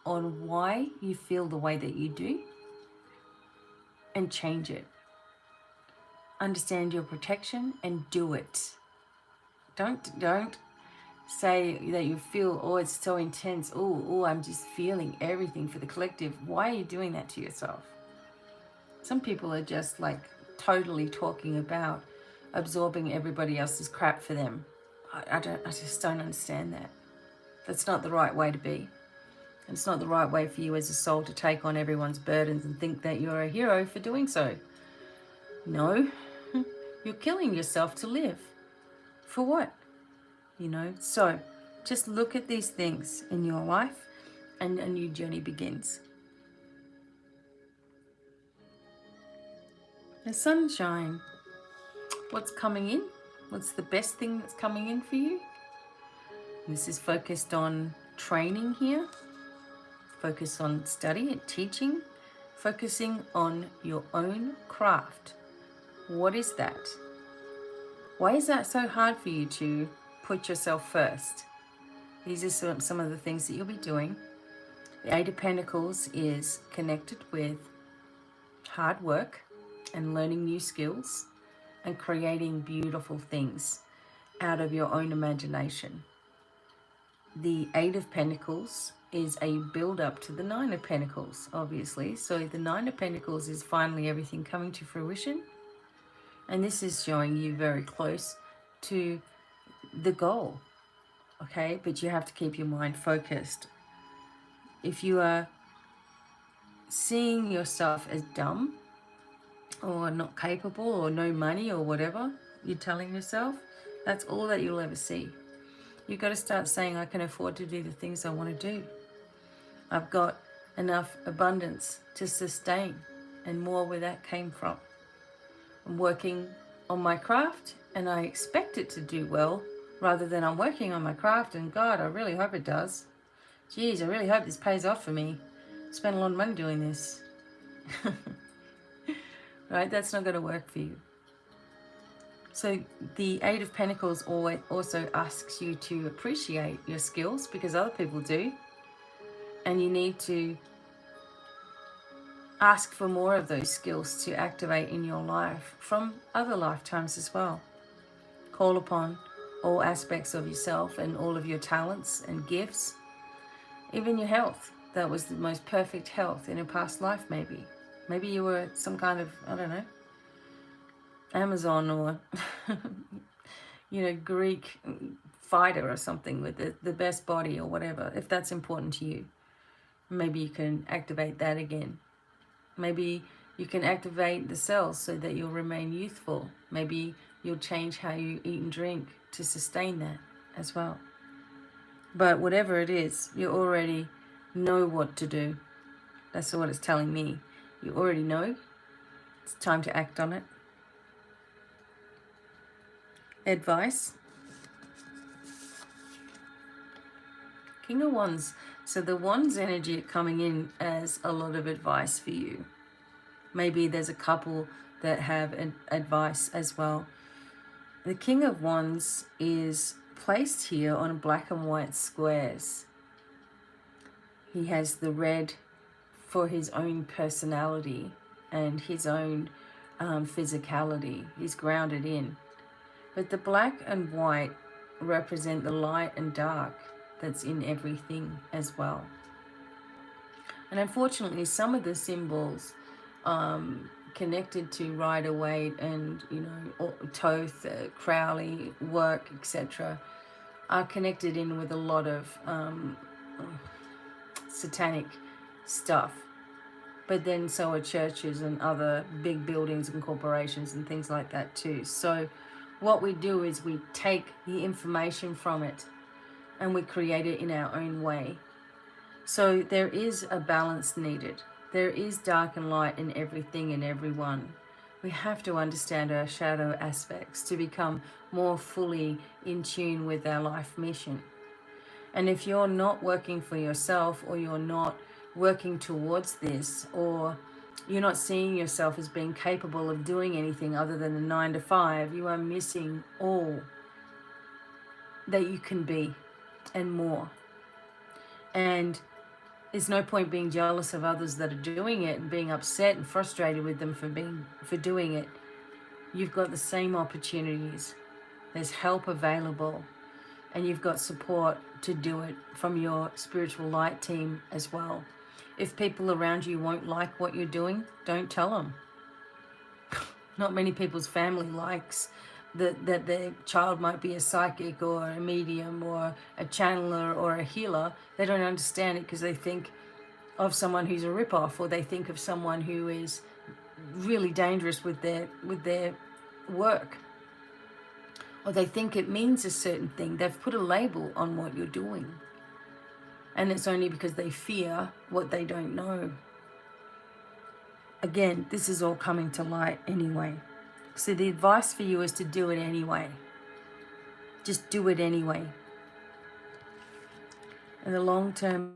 on why you feel the way that you do and change it. Understand your protection and do it. Don't say that you feel, oh, it's so intense. Oh, I'm just feeling everything for the collective. Why are you doing that to yourself? Some people are just like totally talking about absorbing everybody else's crap for them. I just don't understand that. That's not the right way to be. And it's not the right way for you as a soul to take on everyone's burdens and think that you're a hero for doing so. No, you're killing yourself to live. For what? You know, so just look at these things in your life and a new journey begins. The sunshine. What's coming in? What's the best thing that's coming in for you? This is focused on training here, focus on study and teaching, focusing on your own craft. What is that? Why is that so hard for you to put yourself first? These are some of the things that you'll be doing. The Eight of Pentacles is connected with hard work and learning new skills and creating beautiful things out of your own imagination. The Eight of Pentacles is a build-up to the Nine of Pentacles, obviously. So the Nine of Pentacles is finally everything coming to fruition. And this is showing you very close to the goal, okay? But you have to keep your mind focused. If you are seeing yourself as dumb or not capable or no money or whatever you're telling yourself, that's all that you'll ever see. You've got to start saying, I can afford to do the things I want to do. I've got enough abundance to sustain, and more where that came from. I'm working on my craft and I expect it to do well, rather than I'm working on my craft and God, I really hope it does. Geez, I really hope this pays off for me. Spent a lot of money doing this. Right? That's not going to work for you. So the Eight of Pentacles also asks you to appreciate your skills, because other people do. And you need to ask for more of those skills to activate in your life from other lifetimes as well. Call upon all aspects of yourself and all of your talents and gifts. Even your health. That was the most perfect health in a past life, maybe. Maybe you were some kind of, I don't know, Amazon or, you know, Greek fighter or something with the best body or whatever. If that's important to you, maybe you can activate that again. Maybe you can activate the cells so that you'll remain youthful. Maybe you'll change how you eat and drink to sustain that as well. But whatever it is, you already know what to do. That's what it's telling me. You already know. It's time to act on it. Advice. King of Wands So the Wands energy are coming in as a lot of advice for you. Maybe there's a couple that have advice as well. The King of Wands is placed here on black and white squares. He has the red for his own personality and his own physicality. He's grounded in. But the black and white represent the light and dark that's in everything as well. And unfortunately, some of the symbols connected to Rider-Waite and, Thoth, Crowley, work, etc., are connected in with a lot of satanic stuff. But then so are churches and other big buildings and corporations and things like that too. So what we do is we take the information from it and we create it in our own way. So there is a balance needed. There is dark and light in everything and everyone. We have to understand our shadow aspects to become more fully in tune with our life mission. And if you're not working for yourself, or you're not working towards this, or you're not seeing yourself as being capable of doing anything other than a 9 to 5, you are missing all that you can be and more. And there's no point being jealous of others that are doing it and being upset and frustrated with them for doing it. You've got the same opportunities. There's help available, and you've got support to do it from your spiritual light team as well. If people around you won't like what you're doing, don't tell them. Not many people's family likes that their child might be a psychic or a medium or a channeler or a healer. They don't understand it because they think of someone who's a rip-off, or they think of someone who is really dangerous with their work, or they think it means a certain thing. They've put a label on what you're doing, and it's only because they fear what they don't know. Again, this is all coming to light anyway. So the advice for you is to do it anyway. Just do it anyway. And the long-term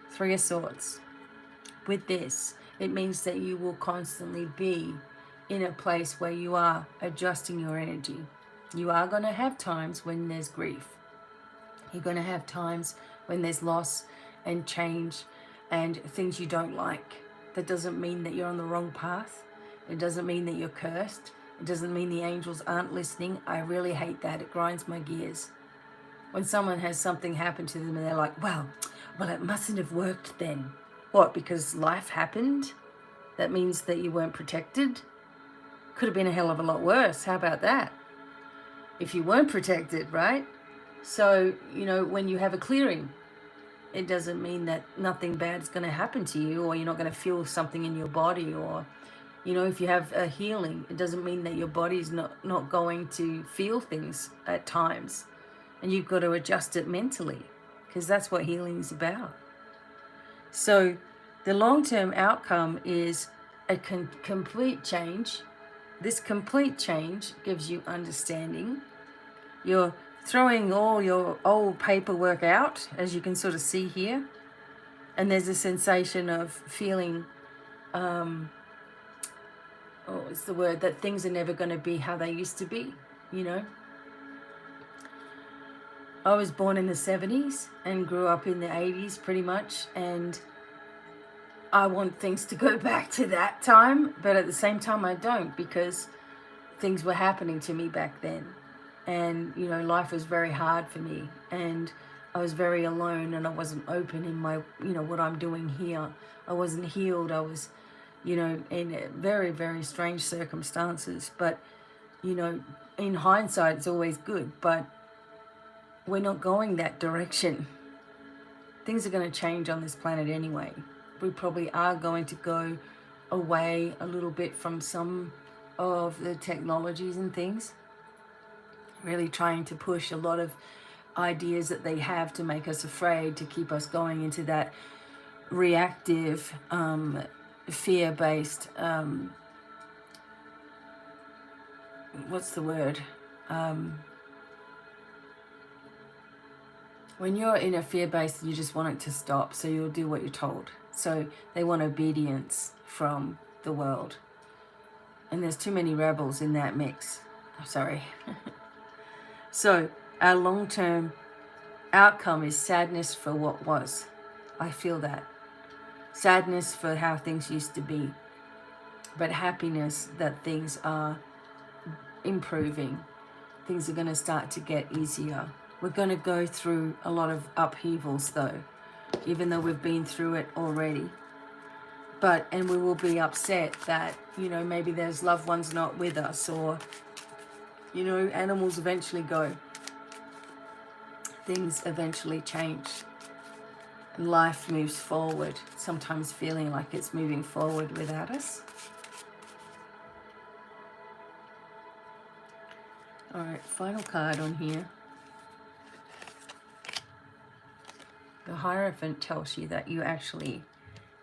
Three of Swords. With this, it means that you will constantly be in a place where you are adjusting your energy. You are going to have times when there's grief. You're going to have times when there's loss and change and things you don't like. That doesn't mean that you're on the wrong path. It doesn't mean that you're cursed. It doesn't mean the angels aren't listening. I really hate that. It grinds my gears. When someone has something happen to them and they're like, well, it mustn't have worked then. What, because life happened? That means that you weren't protected? Could have been a hell of a lot worse. How about that? If you weren't protected, right? So, when you have a clearing, it doesn't mean that nothing bad is going to happen to you, or you're not going to feel something in your body, or, if you have a healing, it doesn't mean that your body's not going to feel things at times. And you've got to adjust it mentally, because that's what healing is about. So the long-term outcome is a complete change. This complete change gives you understanding. You're throwing all your old paperwork out, as you can sort of see here. And there's a sensation of feeling, what's the word, that things are never going to be how they used to be, I was born in the 70s and grew up in the 80s pretty much, and I want things to go back to that time, but at the same time I don't, because things were happening to me back then. And, life was very hard for me, and I was very alone, and I wasn't open in my, what I'm doing here. I wasn't healed. I was, in very, very strange circumstances. But, in hindsight, it's always good, but we're not going that direction. Things are going to change on this planet anyway. We probably are going to go away a little bit from some of the technologies and things. Really trying to push a lot of ideas that they have to make us afraid, to keep us going into that reactive, fear-based, what's the word? When you're in a fear base, you just want it to stop, so you'll do what you're told. So they want obedience from the world. And there's too many rebels in that mix. I'm sorry. So our long-term outcome is sadness for what was. I feel that. Sadness for how things used to be. But happiness that things are improving. Things are going to start to get easier. We're going to go through a lot of upheavals though, even though we've been through it already. And we will be upset that, maybe there's loved ones not with us, or, animals eventually go. Things eventually change. And life moves forward, sometimes feeling like it's moving forward without us. All right, final card on here. The Hierophant tells you that you actually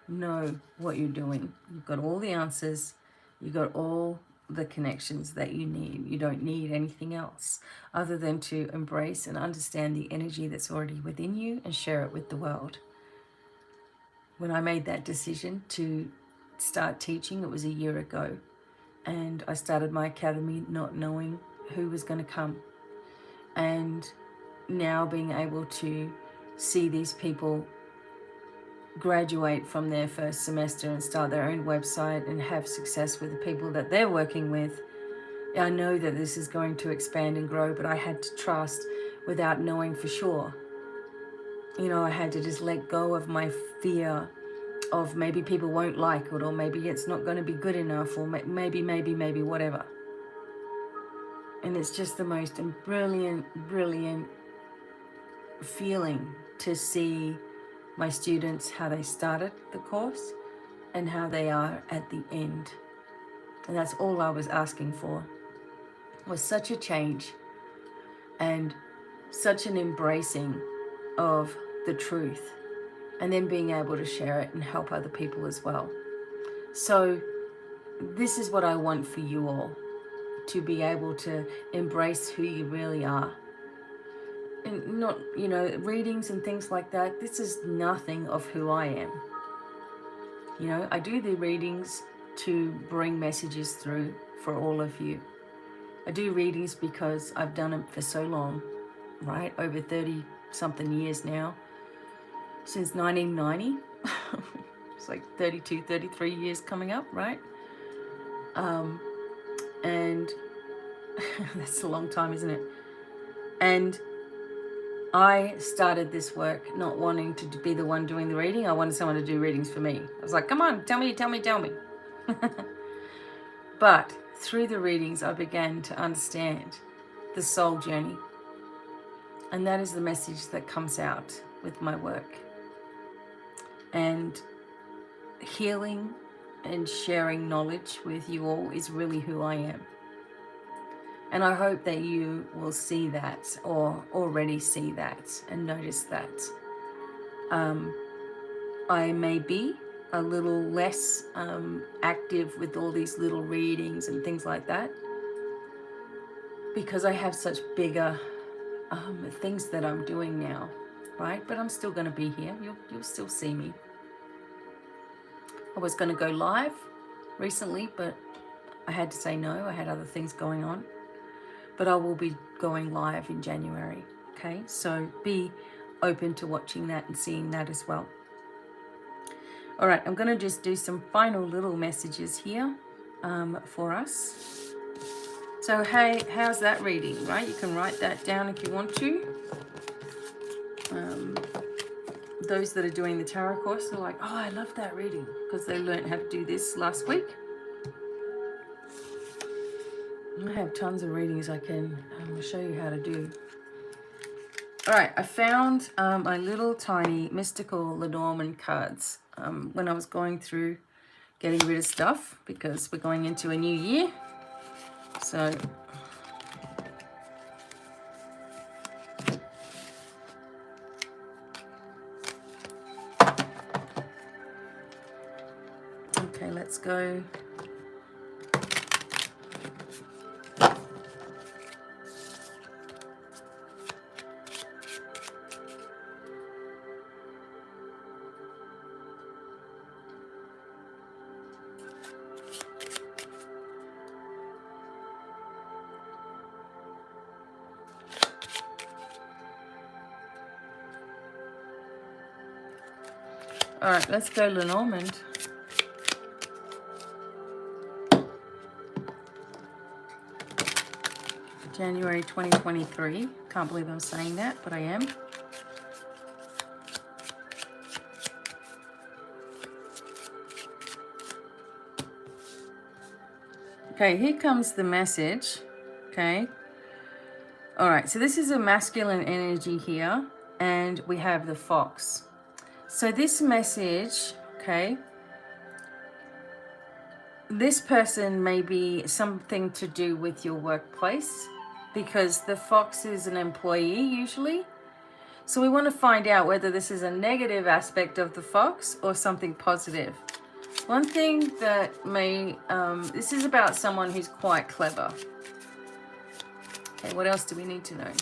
know what you're doing. You've got all the answers. You've got all the connections that you need. You don't need anything else other than to embrace and understand the energy that's already within you and share it with the world. When I made that decision to start teaching, it was a year ago. And I started my academy not knowing who was going to come. And now being able to see these people graduate from their first semester and start their own website and have success with the people that they're working with, I know that this is going to expand and grow, but I had to trust without knowing for sure. I had to just let go of my fear of maybe people won't like it, or maybe it's not going to be good enough, or maybe, whatever. And it's just the most brilliant feeling to see my students, how they started the course and how they are at the end. And that's all I was asking for, was such a change and such an embracing of the truth, and then being able to share it and help other people as well. So this is what I want for you all, to be able to embrace who you really are. And not, readings and things like that, this is nothing of who I am. I do the readings to bring messages through for all of you. I do readings because I've done it for so long, right? Over 30 something years now. Since 1990. It's like 32, 33 years coming up, right? And that's a long time, isn't it? And I started this work not wanting to be the one doing the reading. I wanted someone to do readings for me. I was like, come on, tell me. But through the readings, I began to understand the soul journey. And that is the message that comes out with my work. And healing and sharing knowledge with you all is really who I am. And I hope that you will see that, or already see that and notice that. I may be a little less active with all these little readings and things like that, because I have such bigger things that I'm doing now, right? But I'm still going to be here. You'll still see me. I was going to go live recently, but I had to say no. I had other things going on. But I will be going live in January, okay? So be open to watching that and seeing that as well. All right, I'm going to just do some final little messages here for us. So, hey, how's that reading, right? You can write that down if you want to. Those that are doing the tarot course are like, oh, I love that reading, because they learned how to do this last week. I have tons of readings I can show you how to do. All right, I found my little tiny mystical Lenormand cards when I was going through getting rid of stuff, because we're going into a new year. So okay, let's go. All right, let's go Lenormand. January 2023. Can't believe I'm saying that, but I am. Okay, here comes the message. Okay. All right, so this is a masculine energy here, and we have the fox. So this message, okay, this person may be something to do with your workplace, because the fox is an employee usually. So we want to find out whether this is a negative aspect of the fox or something positive. One thing that may, this is about someone who's quite clever. Okay, what else do we need to know?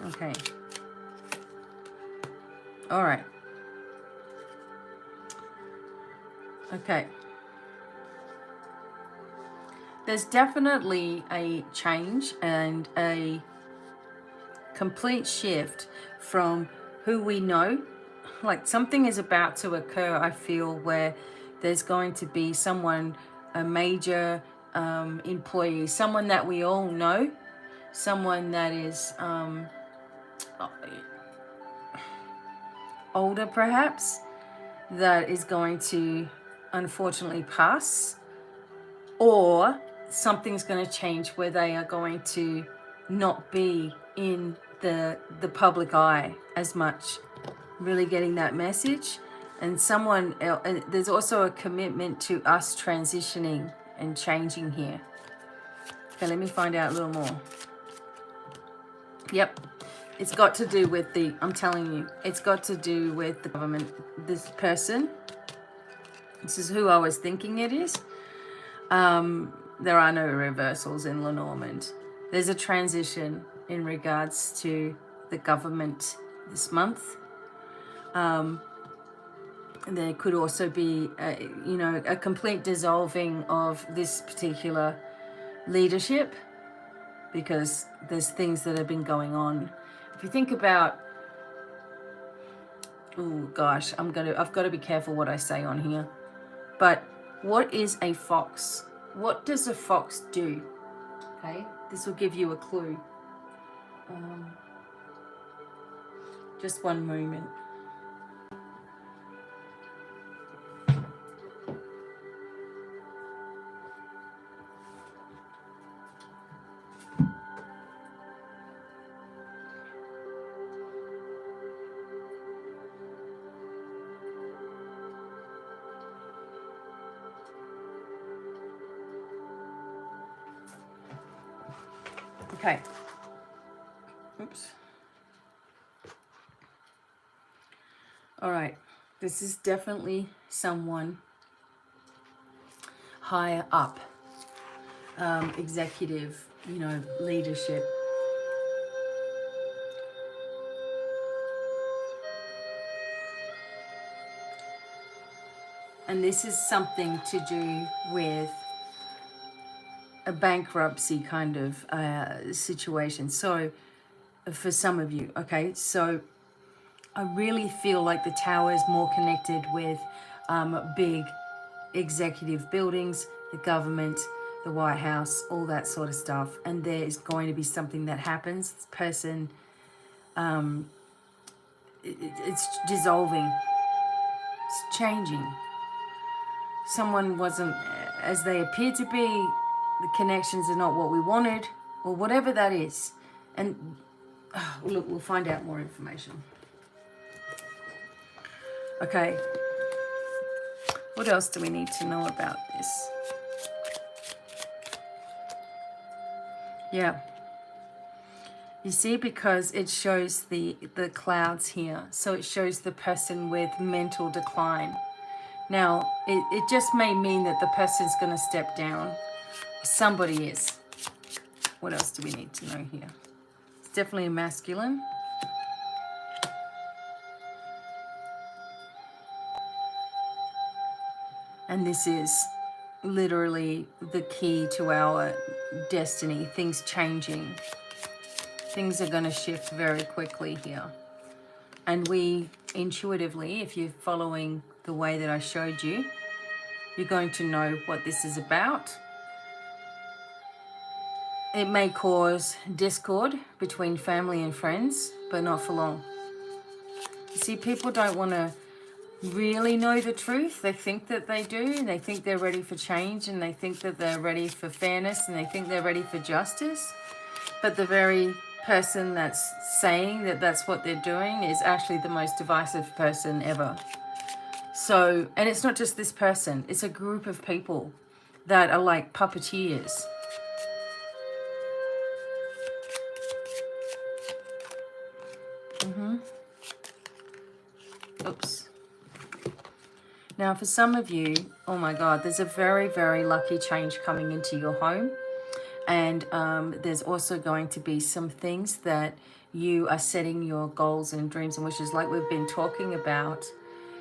Okay. All right. Okay. There's definitely a change and a complete shift from who we know. Like something is about to occur, I feel, where there's going to be someone, a major employee, someone that we all know, someone that is older perhaps, that is going to unfortunately pass, or something's going to change where they are going to not be in the public eye as much. Really getting that message. And someone else, and there's also a commitment to us transitioning and changing here. Okay, let me find out a little more. Yep, it's got to do with the, I'm telling you, it's got to do with the government. This person, this is who I was thinking it is. There are no reversals in Lenormand. There's a transition in regards to the government this month. There could also be, a complete dissolving of this particular leadership, because there's things that have been going on. If you think about, oh gosh, I've got to be careful what I say on here. But what is a fox? What does a fox do? Okay, this will give you a clue. Just one moment. Okay. Oops. All right. This is definitely someone higher up, executive, leadership. And this is something to do with a bankruptcy kind of situation. So for some of you, okay, so I really feel like the tower is more connected with big executive buildings, the government, the White House, all that sort of stuff. And there is going to be something that happens. This person, it's dissolving, it's changing. Someone wasn't as they appeared to be. The connections are not what we wanted, or whatever that is. And look, we'll find out more information. Okay. What else do we need to know about this? Yeah. You see, because it shows the clouds here. So it shows the person with mental decline. Now, it just may mean that the person's going to step down. Somebody is. What else do we need to know here? It's definitely a masculine. And this is literally the key to our destiny. Things changing. Things are going to shift very quickly here. And we intuitively, if you're following the way that I showed you, you're going to know what this is about. It may cause discord between family and friends, but not for long. See, people don't want to really know the truth. They think that they do. They think they're ready for change, and they think that they're ready for fairness, and they think they're ready for justice. But the very person that's saying that that's what they're doing is actually the most divisive person ever. So, and it's not just this person. It's a group of people that are like puppeteers. Oops. Now, for some of you, oh my God, there's a very, very lucky change coming into your home. And there's also going to be some things that you are setting your goals and dreams and wishes, like we've been talking about,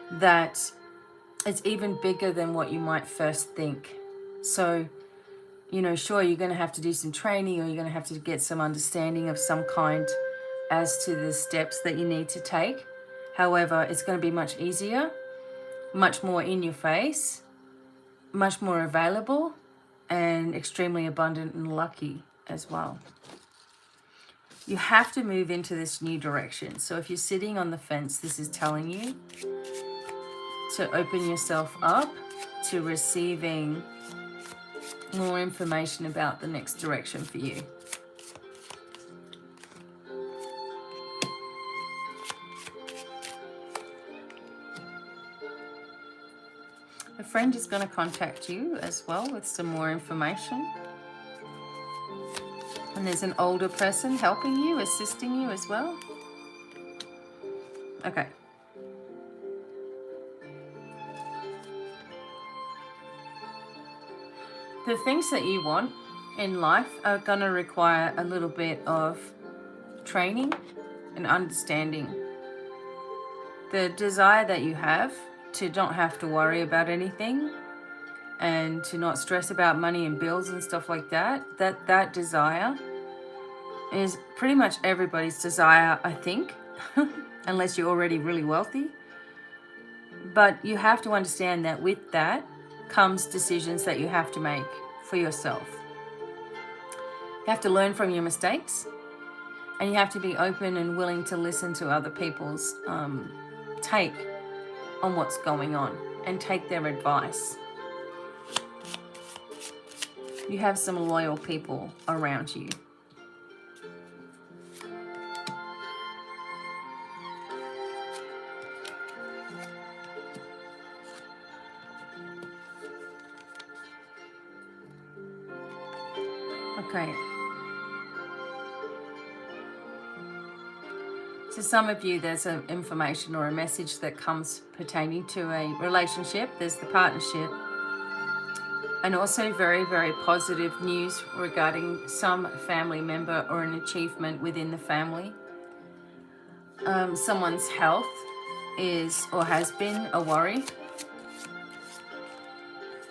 that it's even bigger than what you might first think. So, you know, sure, you're going to have to do some training, or you're going to have to get some understanding of some kind as to the steps that you need to take. However, it's going to be much easier, much more in your face, much more available, and extremely abundant and lucky as well. You have to move into this new direction. So if you're sitting on the fence, this is telling you to open yourself up to receiving more information about the next direction for you. A friend is going to contact you as well with some more information. And there's an older person helping you, assisting you as well. Okay. The things that you want in life are going to require a little bit of training and understanding. The desire that you have to not have to worry about anything and to not stress about money and bills and stuff like that, that desire is pretty much everybody's desire, I think, unless you're already really wealthy. But you have to understand that with that comes decisions that you have to make for yourself. You have to learn from your mistakes, and you have to be open and willing to listen to other people's take on what's going on and take their advice. You have some loyal people around you. Okay. So some of you, there's an information or a message that comes pertaining to a relationship. There's the partnership. And also very, very positive news regarding some family member or an achievement within the family. Someone's health is or has been a worry.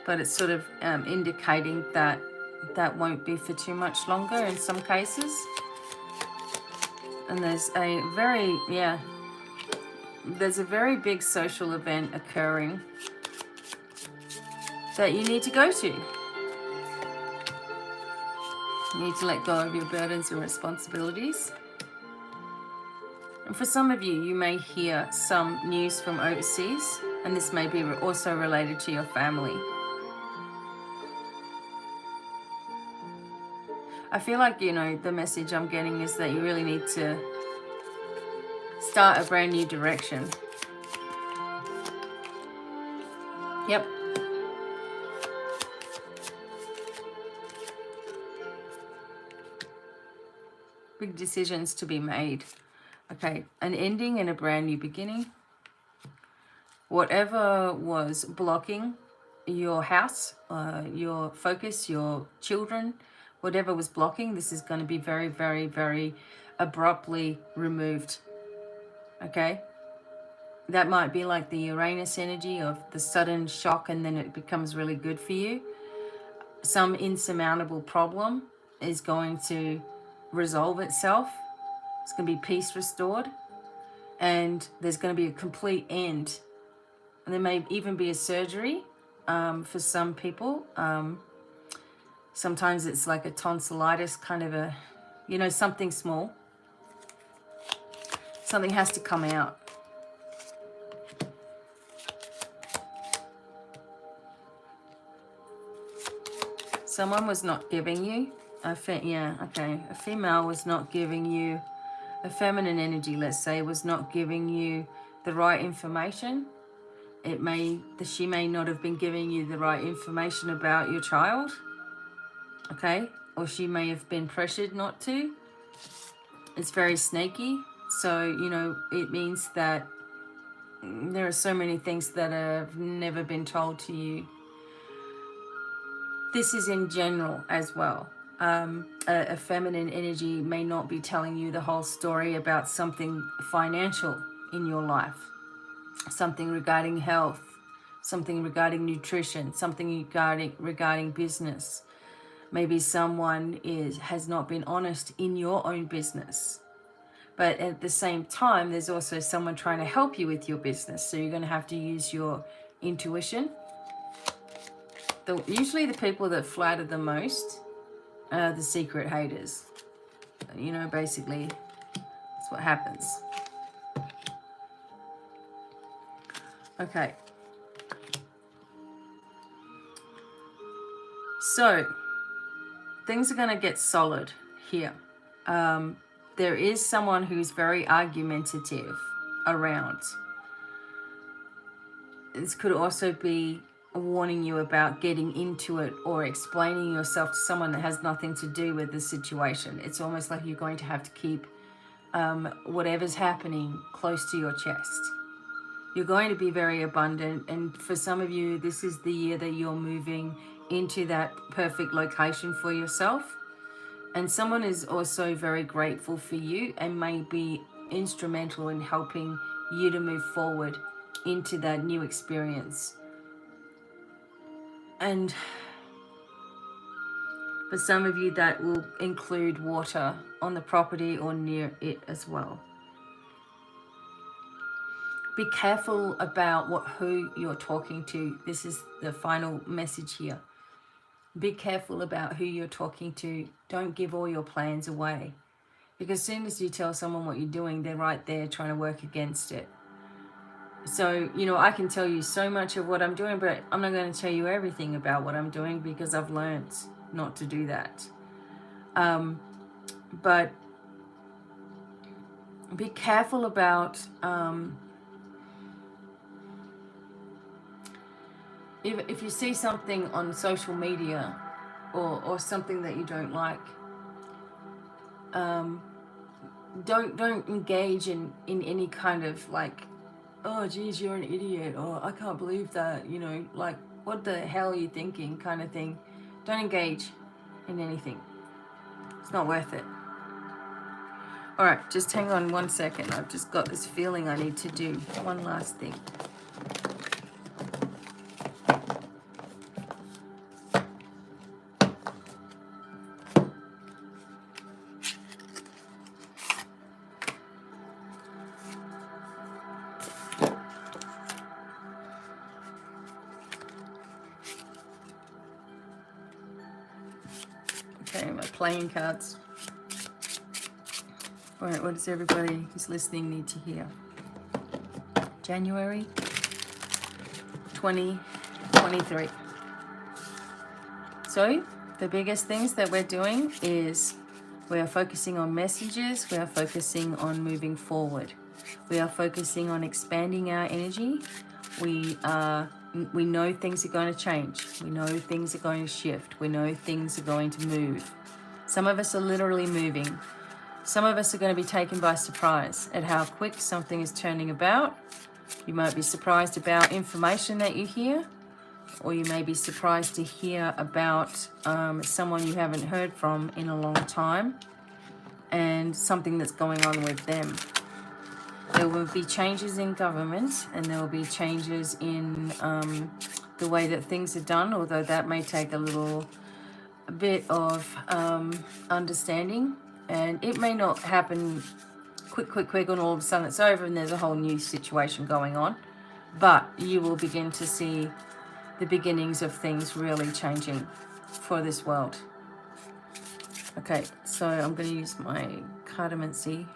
But it's sort of indicating that that won't be for too much longer in some cases. And there's a very big social event occurring that you need to go to. You need to let go of your burdens and responsibilities. And for some of you, you may hear some news from overseas, and this may be also related to your family. I feel like, you know, the message I'm getting is that you really need to start a brand new direction. Yep. Big decisions to be made. Okay, an ending and a brand new beginning. Whatever was blocking your house, your focus, your children, whatever was blocking, this is going to be very, very, very abruptly removed. Okay? That might be like the Uranus energy of the sudden shock and then it becomes really good for you. Some insurmountable problem is going to resolve itself. It's going to be peace restored. and there's going to be a complete end. And there may even be a surgery for some people. Sometimes it's like a tonsillitis, kind of a, you know, something small. Something has to come out. Someone was not giving you a female was not giving you a feminine energy, let's say, was not giving you the right information. She may not have been giving you the right information about your child, okay? Or she may have been pressured not to. It's very sneaky. So, you know, it means that there are so many things that have never been told to you. This is in general as well. A feminine energy may not be telling you the whole story about something financial in your life, something regarding health, something regarding nutrition, something regarding business. Maybe someone has not been honest in your own business. But at the same time, there's also someone trying to help you with your business. So you're going to have to use your intuition. Usually the people that flatter the most are the secret haters. You know, basically, that's what happens. Okay. So, things are going to get solid here. There is someone who's very argumentative around. This could also be warning you about getting into it or explaining yourself to someone that has nothing to do with the situation. It's almost like you're going to have to keep whatever's happening close to your chest. You're going to be very abundant, and for some of you, this is the year that you're moving into that perfect location for yourself. And someone is also very grateful for you and may be instrumental in helping you to move forward into that new experience. And for some of you, that will include water on the property or near it as well. Be careful about who you're talking to. This is the final message here. Be careful about who you're talking to. Don't give all your plans away. Because as soon as you tell someone what you're doing, they're right there trying to work against it. So, you know, I can tell you so much of what I'm doing, but I'm not going to tell you everything about what I'm doing because I've learned not to do that. But be careful about if you see something on social media or something that you don't like, don't engage in any kind of like, oh geez, you're an idiot, or I can't believe that, you know, like what the hell are you thinking kind of thing. Don't engage in anything. It's not worth it. All right, just hang on 1 second. I've just got this feeling I need to do one last thing. Okay, my playing cards. All right, what does everybody who's listening need to hear? January 2023. So, the biggest things that we're doing is we are focusing on messages, we are focusing on moving forward. We are focusing on expanding our energy. We know things are going to change. We know things are going to shift. We know things are going to move. Some of us are literally moving. Some of us are going to be taken by surprise at how quick something is turning about. You might be surprised about information that you hear, or you may be surprised to hear about someone you haven't heard from in a long time and something that's going on with them. There will be changes in government, and there will be changes in the way that things are done, although that may take a bit of understanding, and it may not happen quick, and all of a sudden it's over and there's a whole new situation going on. But you will begin to see the beginnings of things really changing for this world. Okay, so I'm going to use my cardamancy.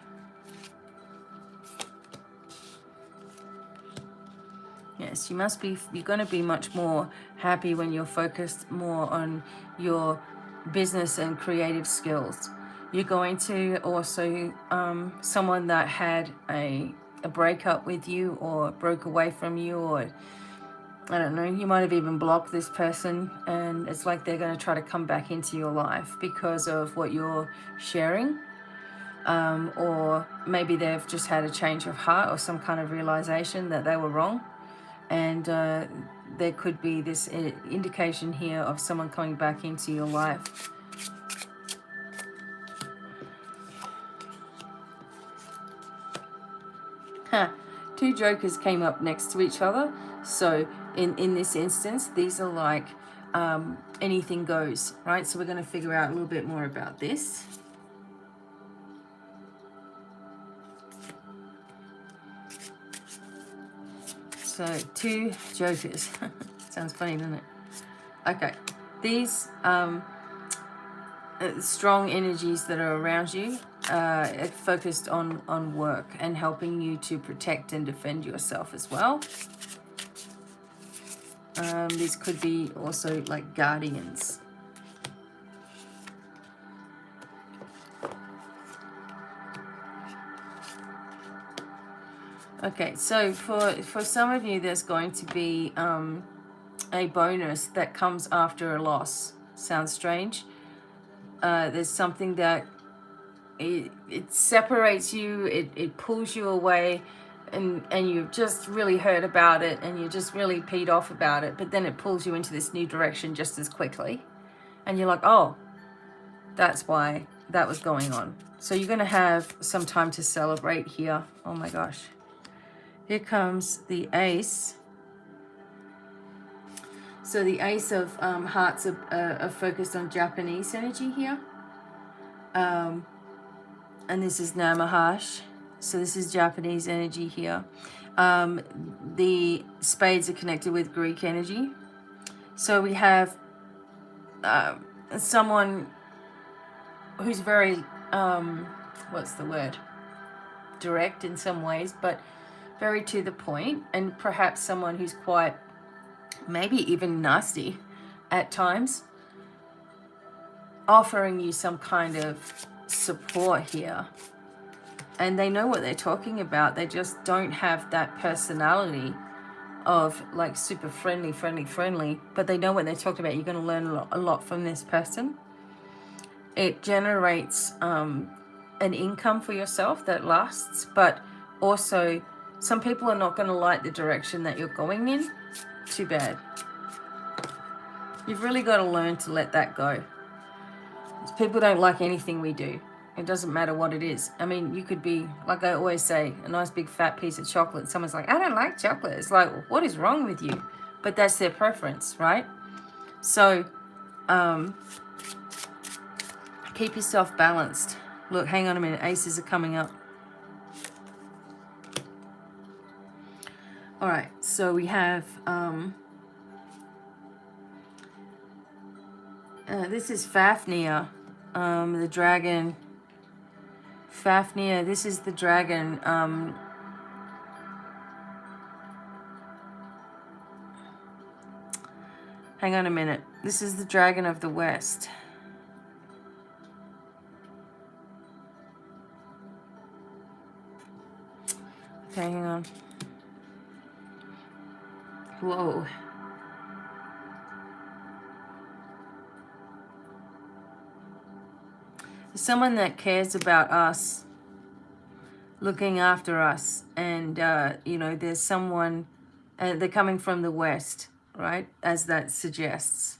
Yes, you're going to be much more happy when you're focused more on your business and creative skills. You're going to also, someone that had a breakup with you or broke away from you, or I don't know, you might have even blocked this person, and it's like they're going to try to come back into your life because of what you're sharing. Or maybe they've just had a change of heart or some kind of realization that they were wrong. And there could be this indication here of someone coming back into your life. Two jokers came up next to each other. So in this instance, these are like anything goes, right? So we're going to figure out a little bit more about this. So two jokers. Sounds funny, doesn't it? Okay. These strong energies that are around you are focused on work and helping you to protect and defend yourself as well. These could be also like guardians. Okay, so for some of you, there's going to be a bonus that comes after a loss. Sounds strange. There's something that it separates you, it pulls you away, and you've just really heard about it, and you're just really peed off about it, but then it pulls you into this new direction just as quickly. And you're like, oh, that's why that was going on. So you're going to have some time to celebrate here. Oh my gosh. Here comes the Ace. So the Ace of Hearts are focused on Japanese energy here. And this is Namahash. So this is Japanese energy here. The spades are connected with Greek energy. So we have someone who's very, what's the word? Direct in some ways, but very to the point, and perhaps someone who's quite, maybe even nasty at times, offering you some kind of support here. And they know what they're talking about. They just don't have that personality of like super friendly, but they know what they're talking about. You're going to learn a lot from this person. It generates an income for yourself that lasts, but also some people are not going to like the direction that you're going in. Too bad. You've really got to learn to let that go. People don't like anything we do. It doesn't matter what it is. I mean, you could be, like I always say, a nice big fat piece of chocolate. Someone's like, I don't like chocolate. It's like, what is wrong with you? But that's their preference, right? So, keep yourself balanced. Look, hang on a minute. Aces are coming up. All right, so we have, this is Fafnir, the dragon. Fafnir, this is the dragon. Hang on a minute. This is the dragon of the West. Okay, hang on. Whoa. Someone that cares about us, looking after us, and you know, there's someone, they're coming from the West, right? As that suggests.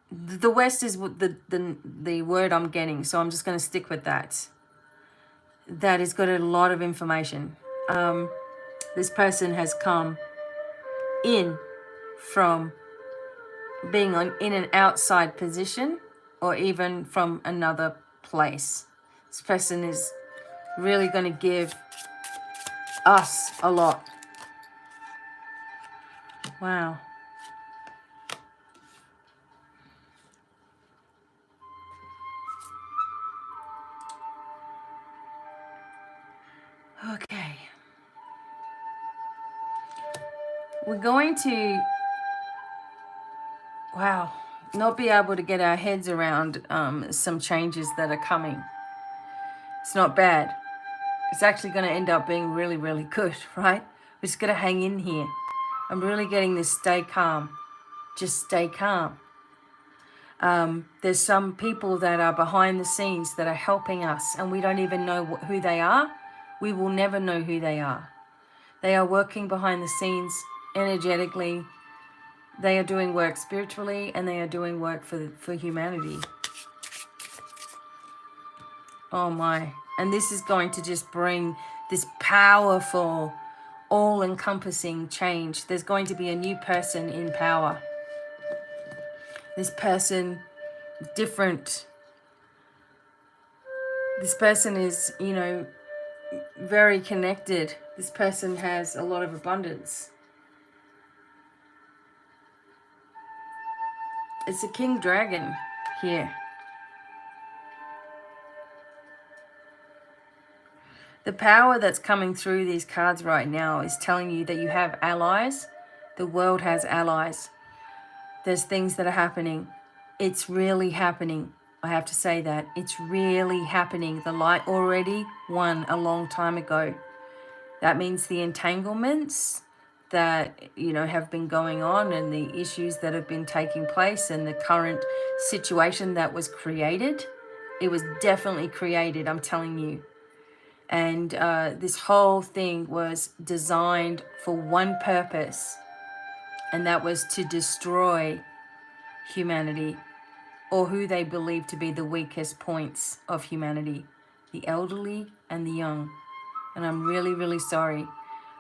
The West is the word I'm getting, so I'm just going to stick with that. That has got a lot of information. This person has come in from being in an outside position, or even from another place. This person is really going to give us a lot. Wow. Okay. We're going to, wow, not be able to get our heads around some changes that are coming. It's not bad. It's actually going to end up being really, really good, right? We're just going to hang in here. I'm really getting this stay calm. Just stay calm. There's some people that are behind the scenes that are helping us, and we don't even know who they are. We will never know who they are. They are working behind the scenes energetically. They are doing work spiritually, and they are doing work for humanity. Oh my. And this is going to just bring this powerful, all-encompassing change. There's going to be a new person in power. This person, different. This person is, you know, very connected. This person has a lot of abundance. It's a king dragon here. The power that's coming through these cards right now is telling you that you have allies. The world has allies. There's things that are happening. It's really happening. I have to say that. It's really happening. The light already won a long time ago. That means the entanglements that, you know, have been going on, and the issues that have been taking place, and the current situation that was created, it was definitely created, I'm telling you. And this whole thing was designed for one purpose, and that was to destroy humanity, or who they believe to be the weakest points of humanity, the elderly and the young. And I'm really, really sorry,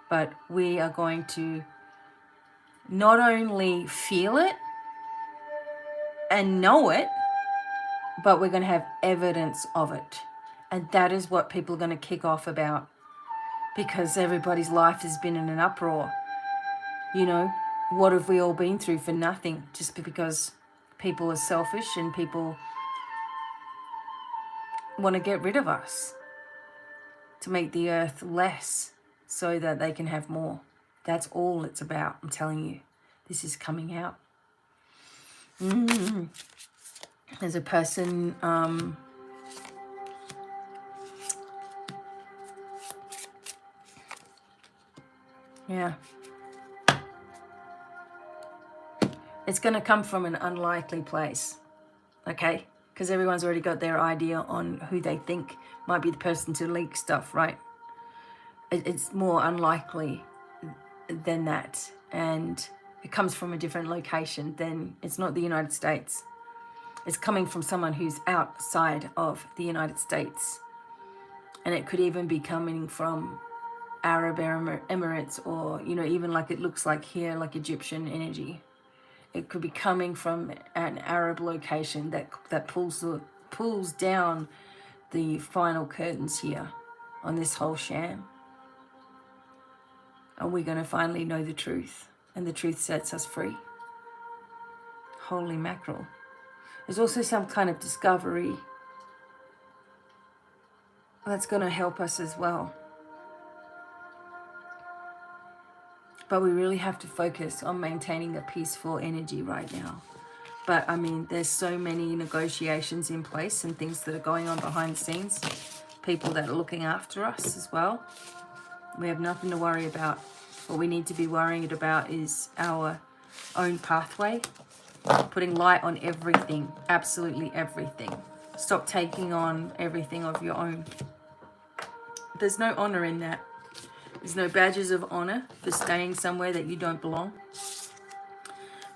but we are going to not only feel it and know it, but we're going to have evidence of it. And that is what people are going to kick off about, because everybody's life has been in an uproar. You know, what have we all been through for nothing, just because people are selfish and people want to get rid of us to make the earth less so that they can have more. That's all it's about, I'm telling you. This is coming out. There's a person, yeah. It's going to come from an unlikely place, okay? Because everyone's already got their idea on who they think might be the person to leak stuff, right? It's more unlikely than that. And it comes from a different location. Then it's not the United States. It's coming from someone who's outside of the United States. And it could even be coming from Arab Emirates, or, you know, even like it looks like here, like Egyptian energy. It could be coming from an Arab location that pulls down the final curtains here on this whole sham. And we're going to finally know the truth. And the truth sets us free. Holy mackerel. There's also some kind of discovery that's going to help us as well. But we really have to focus on maintaining a peaceful energy right now. But I mean, there's so many negotiations in place and things that are going on behind the scenes. People that are looking after us as well. We have nothing to worry about. What we need to be worrying about is our own pathway. Putting light on everything. Absolutely everything. Stop taking on everything of your own. There's no honor in that. There's no badges of honor for staying somewhere that you don't belong.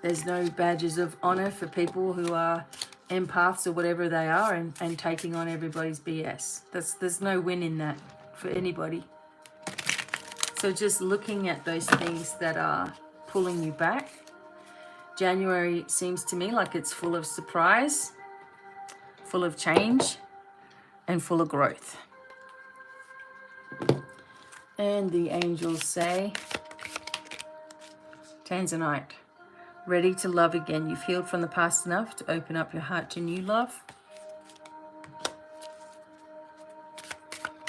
There's no badges of honor for people who are empaths or whatever they are and taking on everybody's BS. There's no win in that for anybody. So just looking at those things that are pulling you back. January seems to me like it's full of surprise, full of change, and full of growth. And the angels say, Tanzanite, ready to love again. You've healed from the past enough to open up your heart to new love.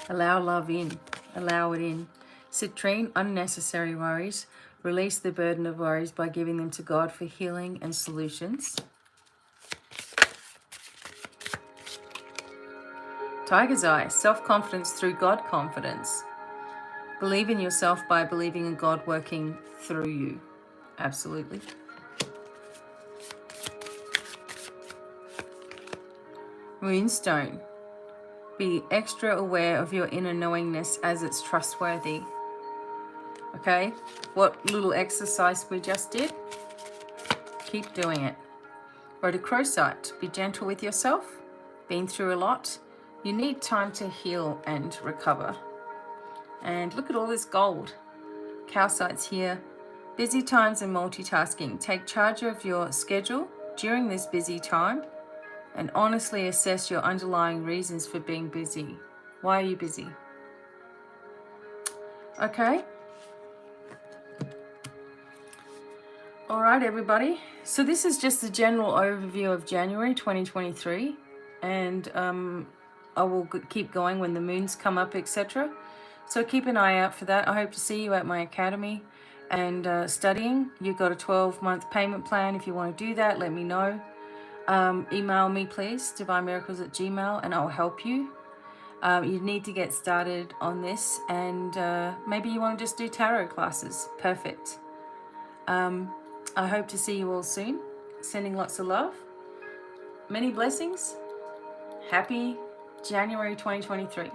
Allow love in. Allow it in. Citrine, unnecessary worries. Release the burden of worries by giving them to God for healing and solutions. Tiger's Eye, self-confidence through God confidence. Believe in yourself by believing in God working through you. Absolutely. Moonstone, be extra aware of your inner knowingness as it's trustworthy. Okay, what little exercise we just did, keep doing it. Rhodochrosite, be gentle with yourself. Been through a lot. You need time to heal and recover. And look at all this gold. Calcite's here. Busy times and multitasking. Take charge of your schedule during this busy time and honestly assess your underlying reasons for being busy. Why are you busy? Okay. All right, everybody. So this is just a general overview of January 2023. And I will keep going when the moons come up, etc. So keep an eye out for that. I hope to see you at my academy and studying. You've got a 12-month payment plan. If you want to do that, let me know. Email me, please, devinemiracles@gmail.com, and I'll help you. You need to get started on this, and maybe you want to just do tarot classes. Perfect. I hope to see you all soon. Sending lots of love. Many blessings. Happy January 2023.